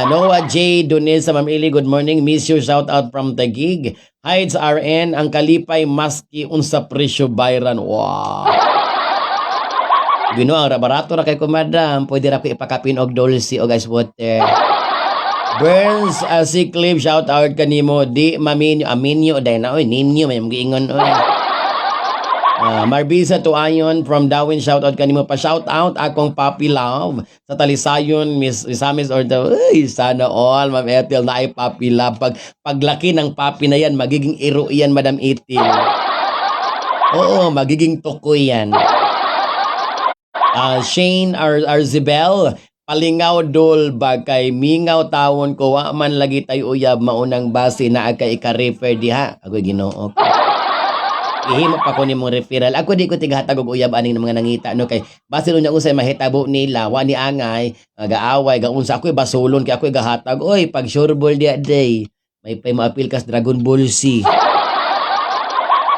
Noah J. Dunesa, Ma'am Eli, good morning. Miss you, shout out from the gig. Hides RN, ang kalipay maski unsa presyo bayran. Wow. Gino, ang barato ra kay ko madam. Pwede ra ko ipakapin og dulce og ice water. Burns si Cliff, shout out kanimo. Di maminyo, aminyo day na oy, ninyo may giingon oy. Marbisa Tuayon from Darwin, shout out kanimo pa. Shout out akong Papi Love sa Talisayon, Miss Isamis or sana all Ma'am Ethel na ay Papi Love. Paglaki ng papi na yan, magiging iro yan Madam Ethel. Oo, magiging tukoy yan. Shane Arzibel, palingaw dol bagay mingaw tawon ko wa man lagi tayo uyab maunang base na agay ika-refer diha. Ako Ginoo. Ihimo pa ko nimong referral. Ako di ko tighatag og uyab aning mga nangita no kay base unya usay mahitabo nila wa ni angay gaaway gaunsa ako'y basulon kay ako'y gahatag. Oy, pag sureball dia day may pay maapil kas Dragon Ball Z.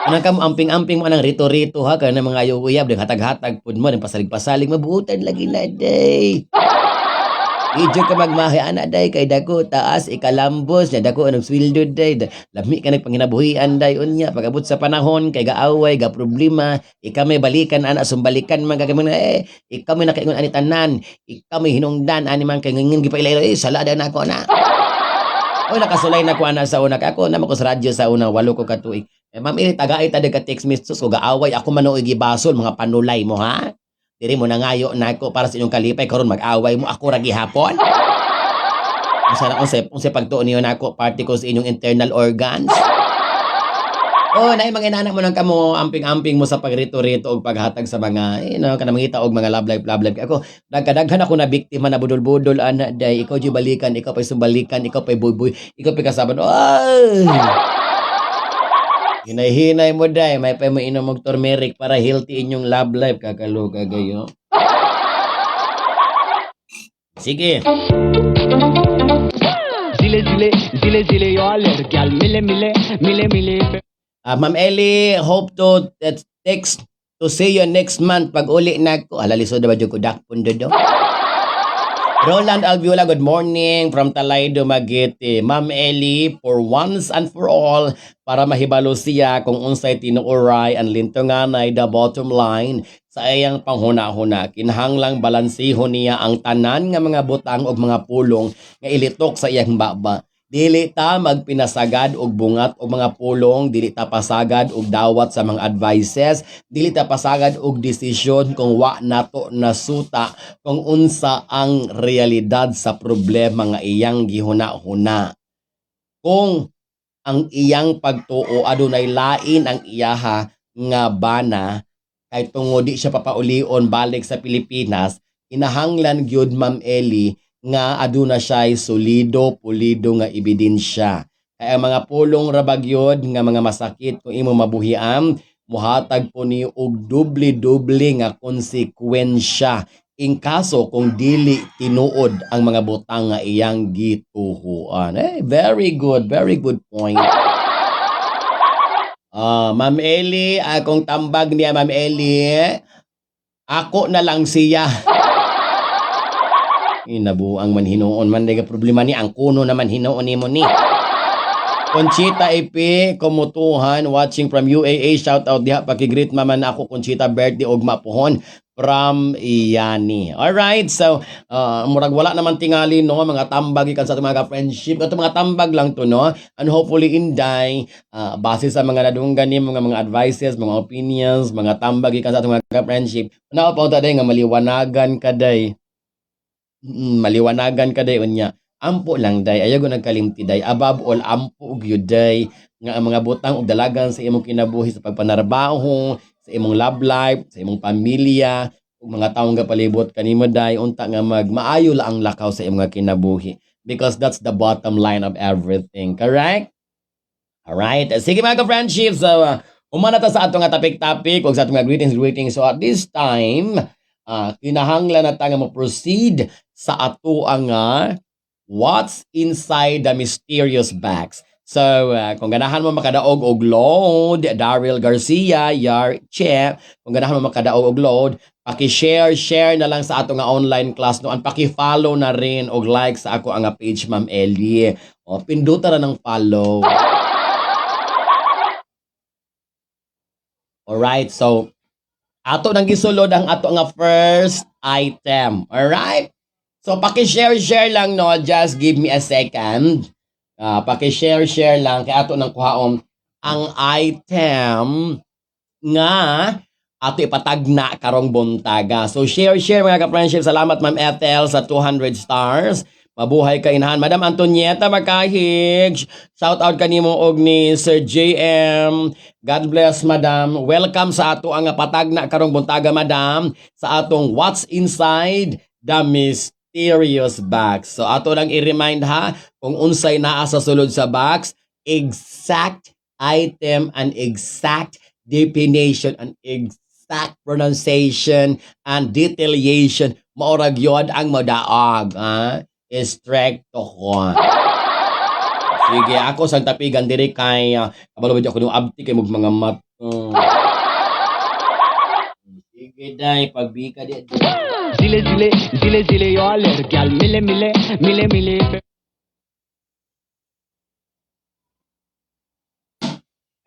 Anang kam amping-amping mo anang rito-rito ha kana mga uyab ding hatag-hatag pud mo ding pasalig-pasalig mabuutan lagi na day. Idyo ka magmahi ana day kay dako taas ikalambos nya dako anong sweldo day. Lami ka nagpanginabuhian day unya pagabot sa panahon kay gaaway ga problema ikaw may balikan ana sumbalikan man kay mga ikaw may nakaingon ani tanan ikaw may hinungdan ani man kay ngingin gipailay sala da nako na. Oy nakasulay na ko ana sa una kay ako na ko sa radyo sa una 8 ko ka tuig. Ma'am ini tagay ta ka text messages ko gaaway ako man og gibasol mga panulay mo ha. Diri mo nangayo nako para sa inyong kalipay karon mag-away mo ako ra gihapon. Masara kung sa pagtuon niyo nako party ko sa inyong internal organs. Naay mga inanak mo nang kamo amping-amping mo sa pagrito-rito og paghatag sa mga kana mangita og mga love life. Ako daghan ako na biktima na budol-budol ana day ikaw di balikan, ikaw pay sumbalikan, ikaw pay buy-buy, ikaw pay kasaban. Hinay-hinay mo day, may pa mo inom og turmeric para healthy inyong love life kakaluga gayo. Sige. Zile yo alergial mile. Ma'am Ellie, hope to text to see you next month pag uli nako. Lisod ba jud ko dakpon do. Roland Alviola, good morning from Talay, Dumaguete. Ma'am Ellie, for once and for all, para mahibalo siya kung unsay tinuoray ang lintunganay the bottom line sa iyang panghuna-huna. Kinahanglang balansihon niya ang tanan nga mga butang o mga pulong nga ilitok sa iyang baba. Dili ta magpinasagad og bungat og mga pulong, dili ta pasagad og dawat sa mga advices, dili ta pasagad og desisyon kung wa nato nasuta kung unsa ang realidad sa problema nga iyang gihuna-huna. Kung ang iyang pagtuo adunay lain ang iyaha nga bana kay tungod di siya papaulion balik sa Pilipinas, kinahanglan gyud Ma'am Ellie nga aduna siya'y solido, pulido nga ebidensya. Kaya ang mga pulong rabagyod nga mga masakit kung imo mabuhiam, muhatag po ni og doble-doble nga konsekwensya in kaso kung dili tinuod ang mga butang nga iyang gituhuan. Very good point. Ma'am Ellie, akong tambag niya Ma'am Ellie, ako na lang siya. Inabuang man hinuon man daga problema ni ang kuno naman hinuon nimo ni. Conchita EP Kumutuhan watching from UAA, shout out diha pakigreet maman ako Conchita birthday og mapuhon from Iyani. All right, so murag wala naman tingali no mga tambag ikan sa mga friendship ato mga tambag lang to no, and hopefully inday base sa mga nadunggan ni mga advices, mga opinions, mga tambag ikan sa mga friendship na pa ta day nga maliwanagan kaday. Maliwanagan ka day unya. Ampo lang day, ayaw ko nagkalimti day. Above all, ampo og yun day. Nga ang mga butang og dalagan sa imong kinabuhi sa pagpanarbaho, sa imong love life, sa imong pamilya, ug mga taong gapalibot kanimo day, unta nga maayo la ang lakaw sa imong kinabuhi. Because that's the bottom line of everything. Correct? Alright. Sige mga ka-friendships. So, umana ta sa ato nga topic-topic ug sa ato nga greetings. So at this time, kinahanglan na ta nga mo-proceed sa ato nga what's inside the mysterious bags. So, kung ganahan mo makadaog og load, Daryl Garcia, Yar Che, kung ganahan mo makadaog og load, paki-share na lang sa ato nga online class no, paki-follow na rin og like sa ako nga page, Ma'am Ellie. O, pinduta na ng follow. Alright, so ato nang gisulod ang ato nga first item. Alright? So paki-share lang no, just give me a second. Paki-share lang kay ato nang kuhaon ang item nga ato ipatagna karong buntaga. So share mga ka-friendship. Salamat Ma'am Ethel sa 200 stars. Mabuhay ka inahan. Madam Antonieta Makahig, shout out kanimo og ni Sir JM. God bless Madam. Welcome sa ato ang patagna karong buntaga Madam sa atong What's Inside the Mysterious Box. So ato lang i-remind ha kung unsay naa sa sulod sa box, exact item and exact definition and exact pronunciation and detailation maurag yod ang modaog ha. Estrecto ko. Sige, ako sang tapigan diri kay kabalo ba ako ng abti kay mga mat. Sige dai pagbika di. Zile yo aler gal mile.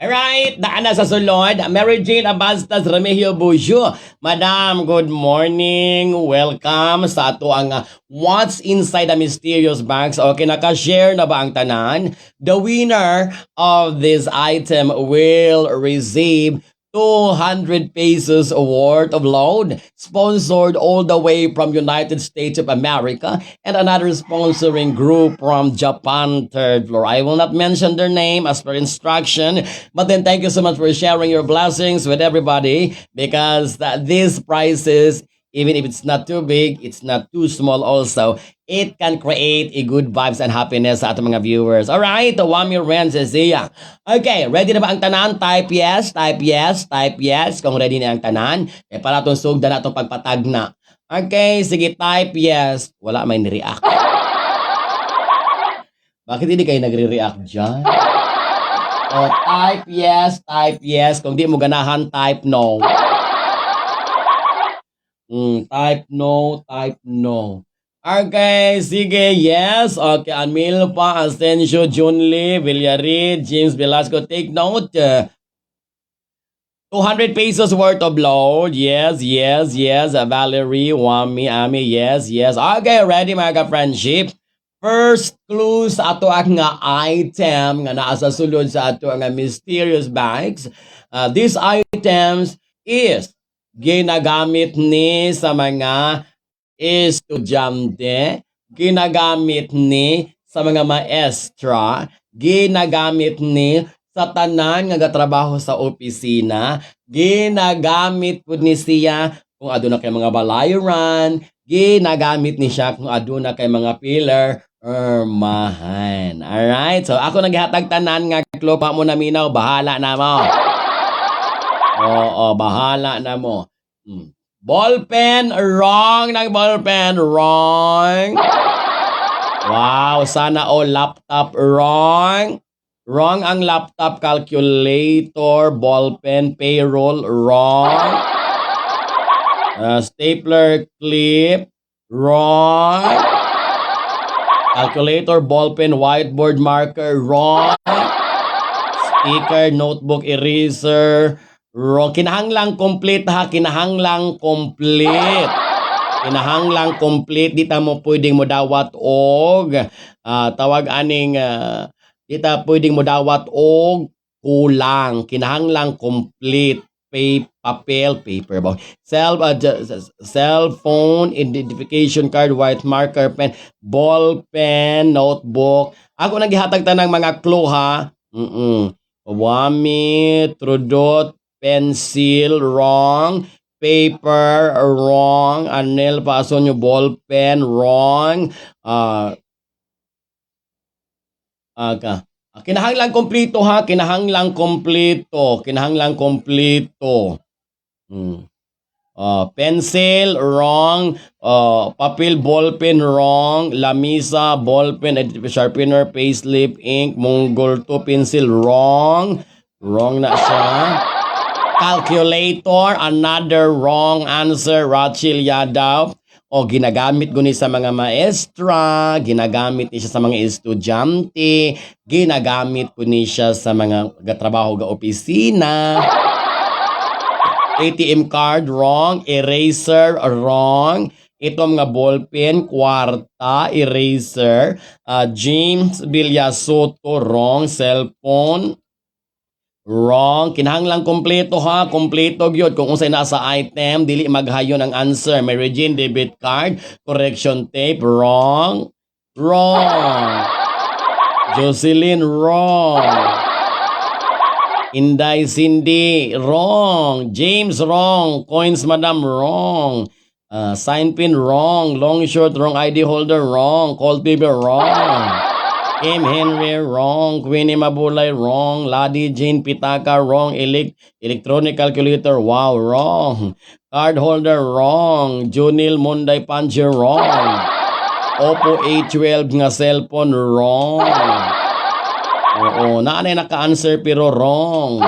Alright, daan na sa sulod. Mary Jane Abastas Remigio Bujo. Madam, good morning. Welcome sa ato ang What's Inside the Mysterious Box. Okay, naka-share na ba ang tanan? The winner of this item will receive 200 pesos worth of load, sponsored all the way from United States of America, and another sponsoring group from Japan, third floor. I will not mention their name as per instruction, but then thank you so much for sharing your blessings with everybody, because these prizes, even if it's not too big, it's not too small also, it can create a good vibes and happiness sa ating mga viewers. Alright, Wami Renzezia. Okay, ready na ba ang tanan? Type yes. Kung ready na ang tanan, para itong sugda na itong pagpatagna. Okay, sige, type yes. Wala may nireact. Bakit hindi kayo nagre-react dyan? O, type yes. Kung di mo ganahan, type no. Type no. Okay, sige, yes. Okay, Anmil pa, Asensio, Junli, Villarid, James Velasco, take note. 200 pesos worth of load. Yes. Valerie, Wami, Ami, yes. Okay, ready mga ka-friendship. First clue sa ato ang nga item nga naa sa sulod sa ato ang mysterious bags. These items is ginagamit ni sa mga estudyante, ginagamit ni sa mga maestra, ginagamit ni sa tanan nga gatrabaho sa opisina, ginagamit pud ni siya kung aduna kay mga balayran, ginagamit ni siya kung aduna kay mga pillar mahan. Alright, so ako naghatag tanan nga clue pa mo na minaw, bahala na mo. Oo, bahala na mo. Ballpen, wrong ng ballpen, wrong. Wow, sana laptop, wrong. Wrong ang laptop, calculator, ballpen, payroll, wrong. Stapler, clip, wrong. Calculator, ballpen, whiteboard marker, wrong. Sticker, notebook, eraser, wrong. Kinahanglang complete ha, kinahanglang complete. Di ta mo pwedeng mo dawat og tawag aning di ta pwedeng mo dawat og kulang. Kinahanglang complete. Paper ba? Cell phone, identification card, white marker, pen, ball pen, notebook. Ako naghihatag ta ng mga clue ha. Wami, trudot, pencil, wrong. Paper, wrong. Anel, paso nyo, ball pen, wrong. Kinahanglang kompleto ha, kinahanglang kompleto. Pencil, wrong. Papel, ballpen, wrong. Lamisa, ballpen, sharpener, payslip, ink, Mongol 2, pencil, wrong. Wrong na siya. Calculator, another wrong answer. Rachel Yadaw. O ginagamit guni sa mga maestra, ginagamit ni siya sa mga estudyante, ginagamit ko ni siya sa mga trabaho ga opisina. ATM card, wrong. Eraser, wrong. Ito mga ballpen, kwarta, eraser. James Villasoto, wrong. Cellphone, wrong. Kinahanglang kompleto ha. Kompleto gyud kung unsay nasa item, dili maghayon ang answer. Mary Jane debit card, correction tape, wrong. Wrong. Jocelyn, wrong. Inday Cindy, wrong. James, wrong. Coins Madam, wrong. Sign pin, wrong. Long short, wrong. ID holder, wrong. Cold paper, wrong. Kim Henry, wrong. Queenie Mabulay, wrong. Ladi Jane Pitaka, wrong. Electronic calculator, wow, wrong. Card holder, wrong. Junil Monday Puncher, wrong. Oppo A12 nga cellphone, wrong. Oo, naanay naka-answer pero wrong.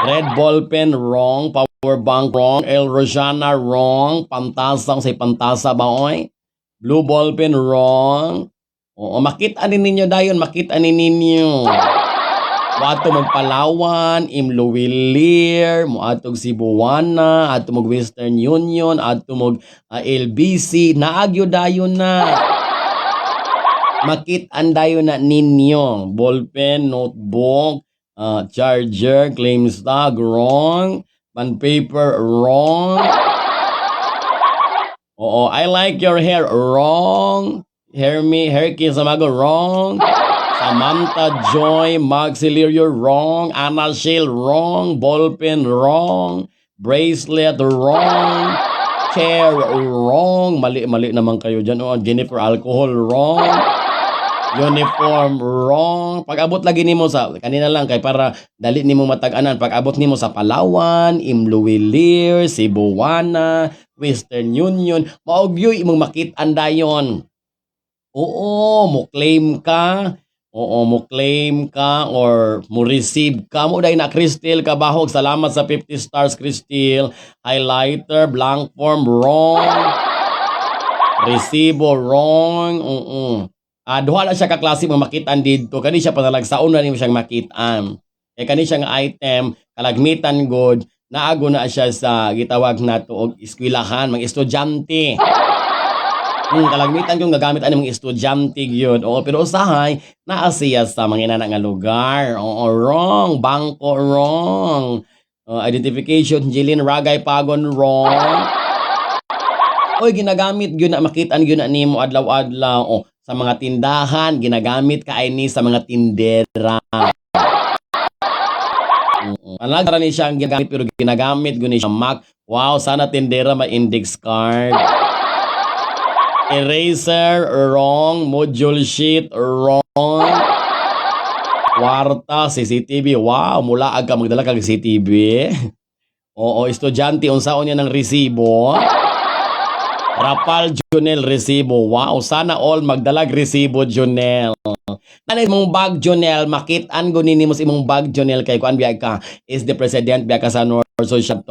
Red ballpen, wrong. Power bank, wrong. El Rosana, wrong. Pantasang say pantasa ba, oy? Blue ballpen, wrong. Oo, makita din ninyo dayon, makita din ninyo. Moato magpalawan, Imlowilir, moatog Cebuana, ato mag Western Union, ato mag LBC, naagyo dayon na. Makitaan dayon na ninyo. Ballpen, notebook, charger, claim stock, wrong. Pen paper, wrong. Oo, I like your hair, wrong. Herky Samago, wrong. Samantha Joy Maxilerio, wrong. Anna Shale, wrong. Ballpen, wrong. Bracelet, wrong. Chair, wrong. Mali naman kayo dyan. Oh, Jennifer, alcohol, wrong. Uniform, wrong. Pag-abot lagi nimo sa, kanina lang, kay para dali nimo matag-anan. Pag-abot nimo sa Palawan, Imlowilir, Cebuana, Western Union, maugyo imong makitaan dayon. Oo, mo claim ka. Oo, mo claim ka or mo receive ka. Mo dahil na Cristel Kabahog. Salamat sa 50 stars, Cristel. Highlighter, blank form, wrong. Resibo, wrong. Duha lang siya kaklase mga makitaan dito. Kani siya panalagsaon na nimo siyang makitaan. Kani siya nga item, kalagmitan good, naago na siya sa gitawag nato og eskwelahan, mga estudyante. Kalagmitan kong gagamit ani mga estudyante gyud. Oo, pero usahay naa siya sa mga inana nga lugar. Oo, wrong. Bangko, wrong. Identification, Jilin Ragay Pagon, wrong. Oy, ginagamit gyud na makitaan gyud na nimo adlaw-adlaw. Oh, sa mga tindahan, ginagamit kaay ni sa mga tindera. Anagara ni siya ang ginagamit pero ginagamit gyud ni siya Mac. Wow, sana tindera may index card. Eraser, wrong. Module sheet, wrong. Kwarta, CCTV. Wow, mula aga magdala kag CCTV. Oo, estudyante, unsaon niya ng resibo. Rapal Junel resibo. Wow, sana all magdalag resibo Junel. Ano imong bag Junel, makitaan guni nimo sa imong bag Junel kay kuan biya ka is the president biya ka sa North Social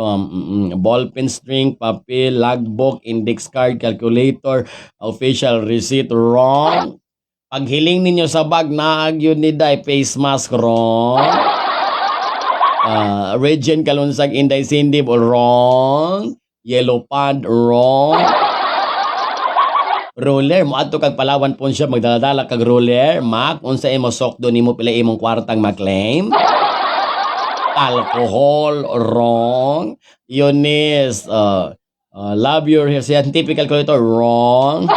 ballpen string, papel, logbook, index card, calculator, official receipt, wrong. Paghiling ninyo sa bag naag yun ni day face mask, wrong. Regent Kalunsag Inday Cindy, wrong. Yellow pad, wrong. Roller, mo adto kag Palawan po siya magdaladala kag roller. Mac, unsa imo sokdo nimo pila imong kwartang ma-claim? Alcohol, wrong. Eunice, love your hair, scientific calculator, wrong.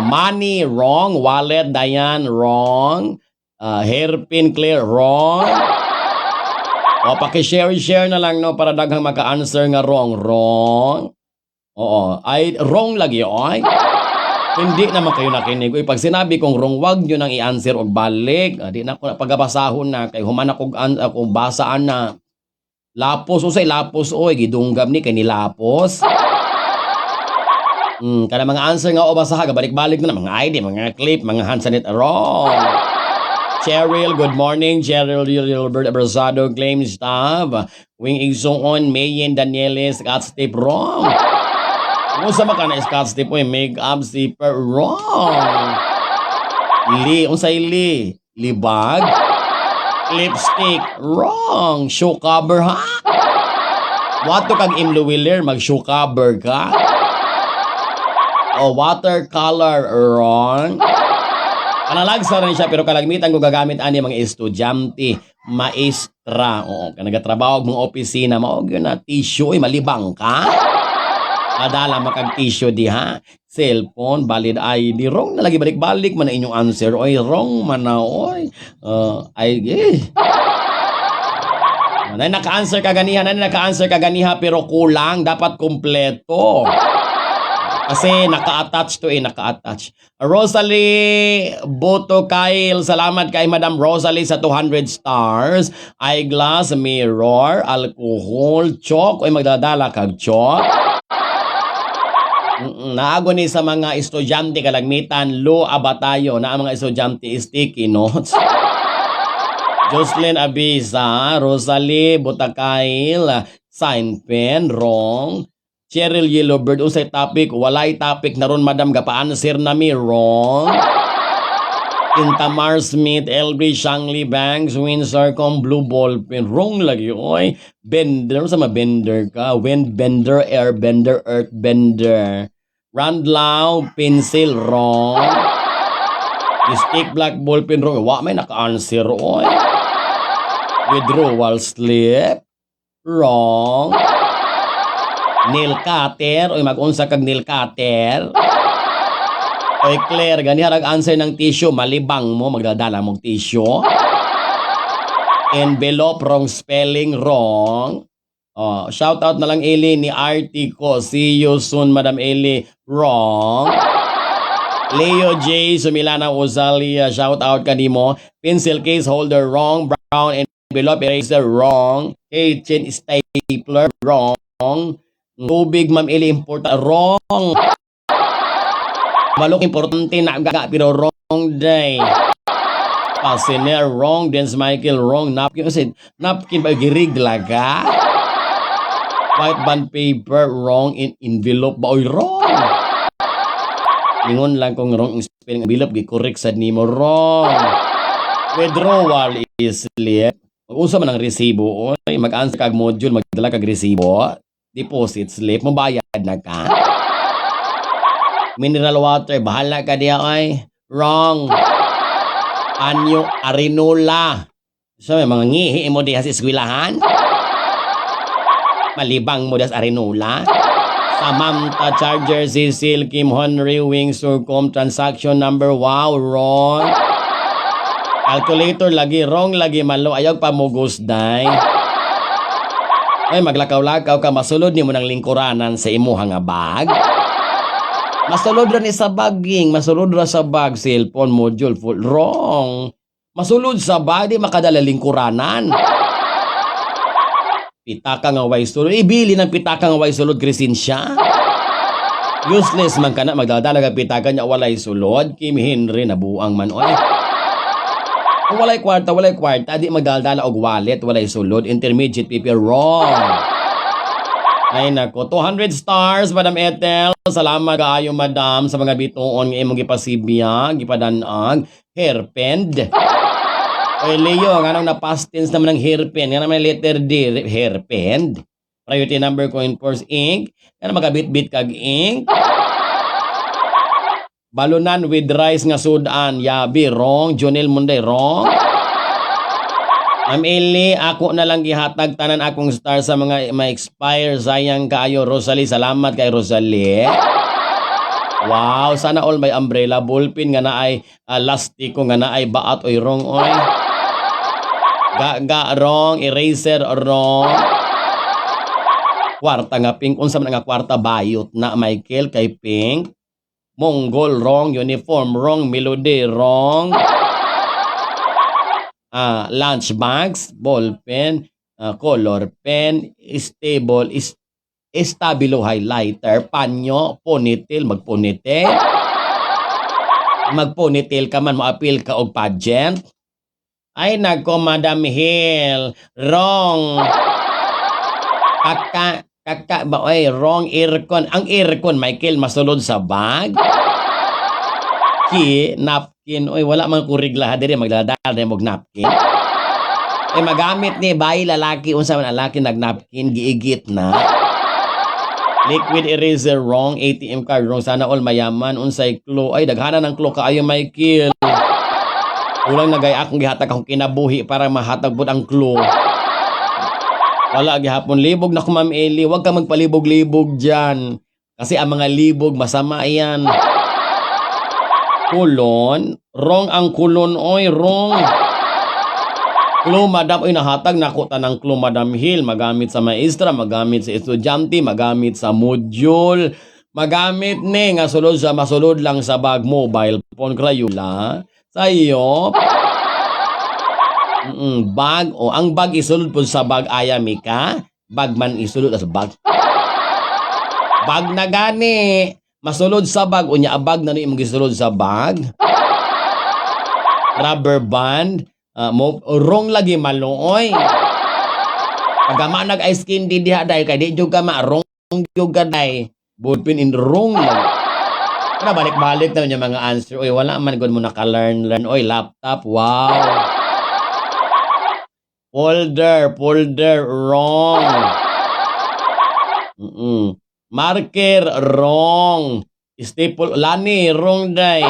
Money, wrong. Wallet, Diane, wrong. Hairpin, clear, wrong. Paki-share na lang no para daghang maka-answer nga wrong. Oo, ay wrong lagi oy. Hindi naman kayo nakinig. Uy, pag sinabi kong wrong, wag nyo nang i-answer og balik. Di na ako pagabasahon na kay human ako basaan na. Lapos, usay lapos, oy. Gidunggam ni kay ni lapos. Kana mga answer nga o basaha, balik-balik na mga ID, mga clip, mga hand sanit wrong. Cheryl, good morning. Cheryl Gilbert Abrazado claims tab. Wing Igsoon, Mayen Danieles, Scott Step wrong. Kung sa maka na Scott Step, make-up zipper wrong. Unsay libag. Lipstick wrong. Shoe cover ha. Wato kag Imlo Wheeler, mag shoe cover ka. O watercolor wrong. Analagsa rin siya pero kalagmitan ko gagamit ani mga estudyante, maestra. Oo, nagatrabaho og mga opisina, mao gyud na tissue malibang ka. Adala makag tissue diha. Cellphone, valid ID, wrong na lagi balik-balik man na inyong answer. Oy, wrong man na oy. Nanay naka-answer ka ganiha pero kulang, dapat kumpleto. Kasi naka-attach to naka-attach. Rosalie Boto Kyle, salamat kay Madam Rosalie sa 200 stars. Eyeglass, mirror, alcohol, chalk. Oy, magdadala kag chalk. Naago ni sa mga estudyante kalagmitan, lo abatayo na ang mga estudyante sticky notes. Jocelyn Abisa, Rosalie Boto Kyle, sign pen, wrong. Cheryl Yellowbird, unsay topic? Walay topic na ron, madam, gapa-answer na mi, wrong. Intamar Smith, LB Shangli Banks, Windsor Com, Blue Ball Pen, wrong lagi, oy. Bender, sama bender ka? Wind bender, air bender, earth bender. Randlaw, pencil, wrong. Stick black ball pen, wrong. Wa may naka-answer, oy. Withdrawal slip, wrong. Nail cutter, oy mag-unsa kag nail cutter. Oy Claire, ganiha rag answer ng tissue, malibang mo magdadala mong tissue. Envelope, wrong spelling, wrong. Oh, shout out na lang Eli ni Artico. See you soon, Madam Eli. Wrong. Leo J. Sumilana Ozalia, shout out kanimo. Pencil case holder, wrong. Brown envelope eraser, wrong. Kitchen stapler, wrong. Tubig, Ma'am Eli, important. Wrong. Malok, importante na gaga, pero wrong day. Passener, wrong. Dance Michael, wrong. Napkin, kasi napkin ba girigla ka? White bond paper, wrong. In envelope ba? Oy, wrong. Ingon lang kung wrong spelling envelope, gi-correct sa nimo, wrong. Withdrawal is slip. Mag-usa man ang resibo. Oy, mag-answer kag module, magdala kag resibo. Deposit slip, mabayad na ka. Mineral water, bahala ka diya ay. Wrong. Anyo arinola. So, may mga ngihi mo diya sa eskwelahan. Malibang mo diya sa arinola. Samantha Charger, Cecil, Kim Henry, Wing, Surcom, transaction number, wow, wrong. Calculator, lagi wrong, lagi malo. Ayaw pa mo gusday. Ay, maglakaw-lakaw ka, masulod ni mo ng lingkuranan sa imuha nga bag. Masulod ra ni sa baging, masulod ra sa bag, cellphone, module, full, wrong. Masulod sa bag, di makadala lingkuranan. Pitaka nga way sulod, ibili ng pitaka nga way sulod, Crescencia. Useless man ka na, magdadala ka pitaka niya, walay sulod. Kim Henry, nabuang man, oy. Kung walay kwarta, di magdaldala og wallet, walay sulod, intermediate PP, wrong. Ay nako, 200 stars, Madam Ethel. Salamat kaayo, Madam, sa mga bituon nga imong gipasibya, gipadanag, hairpend. Oy Leo, nganong na past tense naman ng hairpend, nga naman letter D, hairpend. Priority number coin course ink, nga magabit-bit kag ink. Balunan with rice nga sudan, yabi, wrong. Jonel Munday, wrong. Ma'am Eli, ako na lang gihatag tanan akong star sa mga ma-expire. Sayang kaayo, Rosalie. Salamat kay Rosalie. Wow, sana all may umbrella, ballpen nga na ay lastiko nga na ay baat, oy, wrong, oy. Ga, wrong. Eraser, wrong. Kwarta nga pink. Unsa man nga kwarta, bayot na, Michael, kay pink. Mongol, wrong. Uniform, wrong. Melody, wrong. Lunchbox, ballpen. color pen, stable, estabilo highlighter, panyo, ponytail, magponytail ka man, mo-appeal ka og pageant. Ay nako, Madam Hill, wrong. Kaka ba oy, wrong earcon. Ang earcon, Michael, masulod sa bag. Napkin, oy wala man kurigla diri magdadal na mog napkin. Ay magamit ni bayi lalaki unsa man lalaki nagnapkin giigit na. Liquid eraser wrong, ATM card wrong, sana all mayaman unsay clue. Ay daghana ng clue kaayo Michael. Ulang nagay akong gihatag akong kinabuhi para mahatag pud ang clue. Wala gihapon libog na ko Ma'am Eli, wag ka magpalibog-libog diyan. Kasi ang mga libog masama yan. Kulon, wrong ang kulon oy, wrong. Clue Madam, oy nahatag nako tanang clue Madam Hill, magamit sa maestra, magamit sa estudyante, magamit sa module, magamit ni nga sulod sa masulod lang sa bag mobile phone Crayola. Sayo. Bag o ang bag isulod po sa bag ayamika, bag man isulod sa bag. Bag na gani, masulod sa bag unya bag na ni imong gisulod sa bag. Rubber band, wrong lagi maluoy. Pagama nag ice candy diha dai kay di jud ka wrong jud ka dai. Ballpen in wrong lang. Ano balik-balik na yung mga answer. Oy, wala man gud mo naka-learn. Oy, laptop, wow. Folder, wrong. Marker, wrong. Staple, lani, wrong day.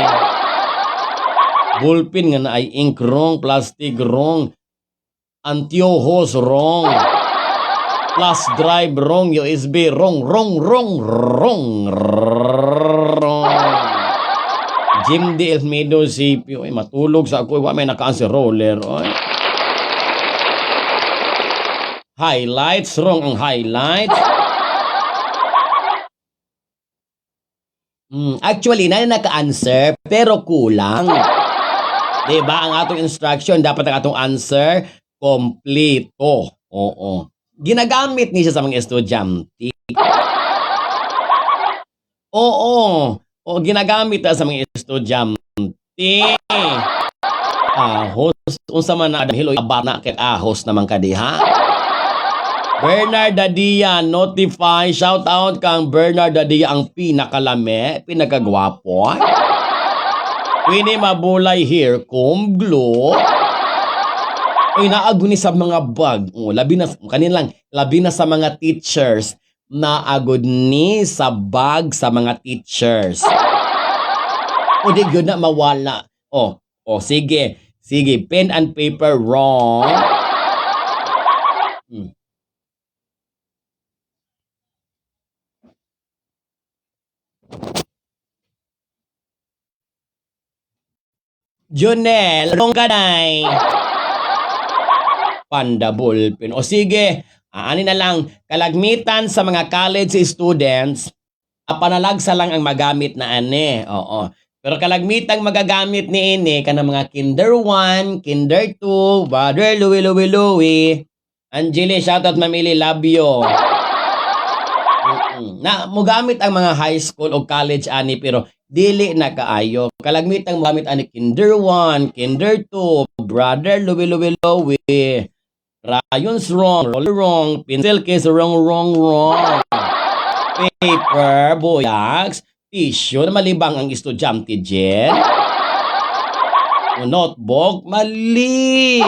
Ballpen nga na ay ink, wrong. Plastic, wrong. Antiojos, wrong. Flash drive, wrong. USB, wrong. Jim D. Elmedo, CPU. Ay, matulog sa ako. May naka-answer roller. Oy. Highlights. Wrong ang highlights. Actually, na naka-answer, pero kulang. Diba? Ang atong instruction, dapat ang atong answer, kompleto. Oo. Ginagamit niya sa mga estudyante. Oo. O ginagamit sa mga estudyante. Ahos. Unsa man na hiloy abana kay ahos naman kadiha. Bernard Dadia, notify. Shout out kang Bernard Dadia, ang pinakalame, pinakagwapo. Pwede mabulay hair comb, glue. Uy, naaguni sa mga bag. Labi na sa mga teachers. Naagod ni sa bag sa mga teachers. O di good na mawala. Sige. Pen and paper, wrong. Junel, wrong ka day. Panda ballpen. O sige, ani na lang, kalagmitan sa mga college students, panalagsa lang ang magamit na ane. Oo. Pero kalagmitang magagamit ni ini kana mga kinder 1, kinder 2, brother Louie. Angeli, shoutout Mamili, love you. Na mogamit ang mga high school o college ani pero dili na kaayo. Kalagmitang mogamit ani kinder 1, kinder 2, brother Louie. Rayon's wrong, pencil case wrong. Paper, boyags, tissue na malibang ang estudyante dyan. Notebook, mali.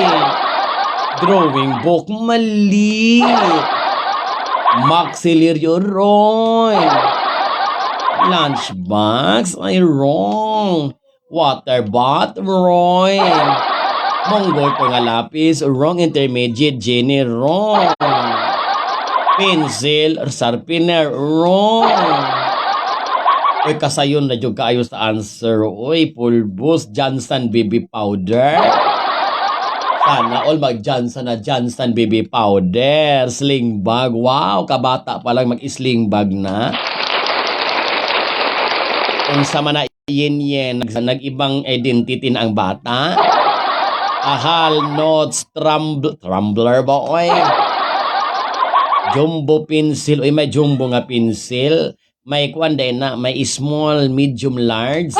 Drawing book, mali. Maxillary, wrong. Lunchbox, ay wrong. Water bot, wrong. Monggol ko nga lapis, wrong. Intermediate, Jenny, wrong. Pencil, sharpener, wrong. Uy, kasayon na dyan kaayo sa answer. Uy, pulbos, Johnson baby powder. Sana all mag-Johnson na Johnson baby powder. Sling bag, wow, kabata pa lang mag-sling bag na. Kung sa man na yen, nag-ibang identity na ang bata. Ahal, notes, tumbler ba, oy? Jumbo pencil. Uy, may jumbo nga pencil. May kuan day na. May small, medium, large.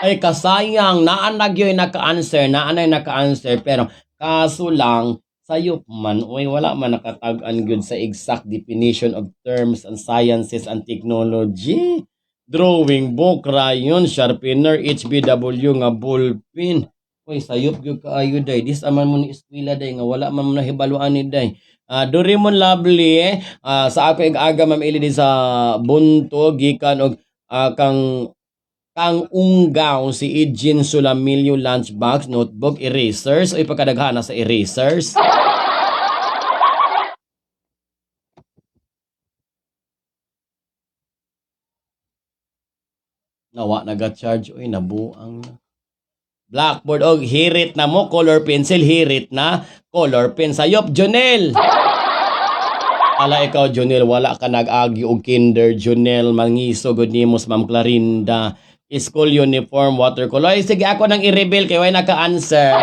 Ay, kasayang. Naanag yun naka-answer. Naanay naka-answer. Pero, kaso lang, sayop man. Uy, wala man nakatag-an good sa exact definition of terms and sciences and technology. Drawing book, crayon, sharpener, HBW nga ballpen. Uy, sayop gyud kaayo day. Dis aman mo ni eskwela day nga wala man mo nahibaluan ni day. Doraemon Lovely sa ako ig-aga ma'am ili di sa bunto gikan og kang unggaw si Eugene Sulamilio lunchbox, notebook, erasers. Uy, pagkadaghana sa erasers. Nawa naga-charge. Uy, nabuang na. Blackboard og hirit na mo, color pencil, hirit na, color pen. Sayop, Jonel. Ala ikaw, Jonel, wala ka nag-agi og kinder, Jonel, mangiso, good nimos, Ma'am Clarinda. School uniform, watercolor. Ay, sige, ako nang i-reveal kay way naka-answer.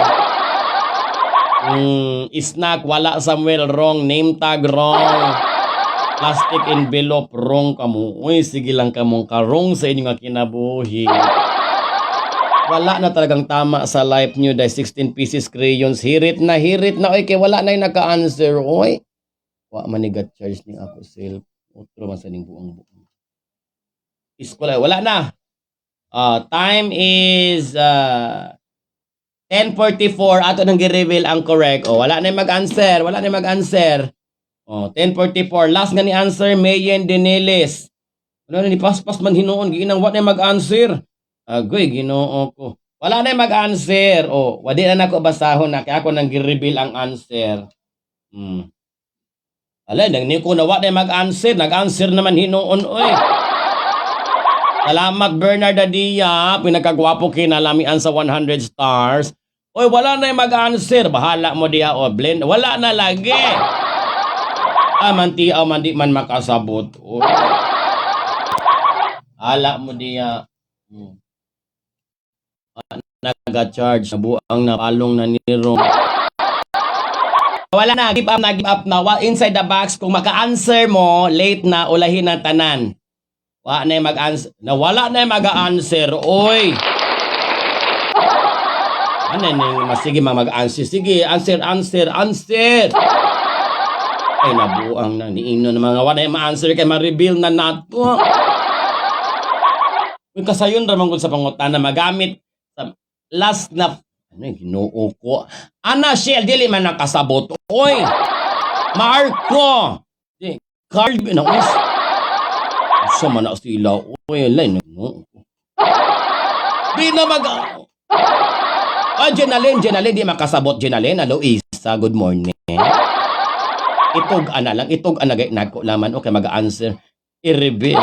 Snack, wala Samuel, wrong. Name tag, wrong. Plastic envelope, wrong kamo. Uy, sige lang kamong karong sa inyo nga kinabuhi. Wala na talagang tama sa life nyo dahil 16 pieces crayons. Hirit na. Oy, kay wala na yung naka-answer. Oy, wa manigat charge ni ako self. Otro man sa ning buong. Iskola, wala na. Time is 10:44. Ato nang gi-reveal ang correct. Wala na yung mag-answer. 10:44. Last nga ni answer, Mayen Deniles. Ano na ni paspas man hinuon. Giinang wa na yung mag-answer. Agoy, ginoo ko. Wala na yung mag-answer. Wadi na ako basahon na. Kaya ako nang gi-reveal ang answer. Alay, nang ko na wala na yung mag-answer. Nag-answer naman hinuon. Oy. Salamat Bernard Adia. Pinagkagwapo kinalamian sa 100 stars. Oy, wala na yung mag-answer. Bahala mo diya. Blend. Wala na lagi. Mantiaw man di man makasabot. Oy. Hala mo diya. Naga-charge. Nabuang na palong na niro. Wala na. Give up na. Inside the box. Kung maka-answer mo, late na, ulahin na tanan. Wala na yung mag-answer. Wala na yung mag-answer. Oy! Ano yung sige mag-answer? Sige, answer. Ay, nabuang na. Niino na mga wala yung ma-answer kay ma-reveal na nato. Uy, kasayon ramang sa pangutana magamit sa last na ano yung ginoo ko. Ana, Shell, dili man nakasabot. Oy! Marco! Carl, naus. Sa mana sila. Uy, line. No. Di na Jenalyn, di makasabot. Jenalyn, hello, Isa, good morning. Itog anagay nagko laman. Okay, mag-answer. I-reveal.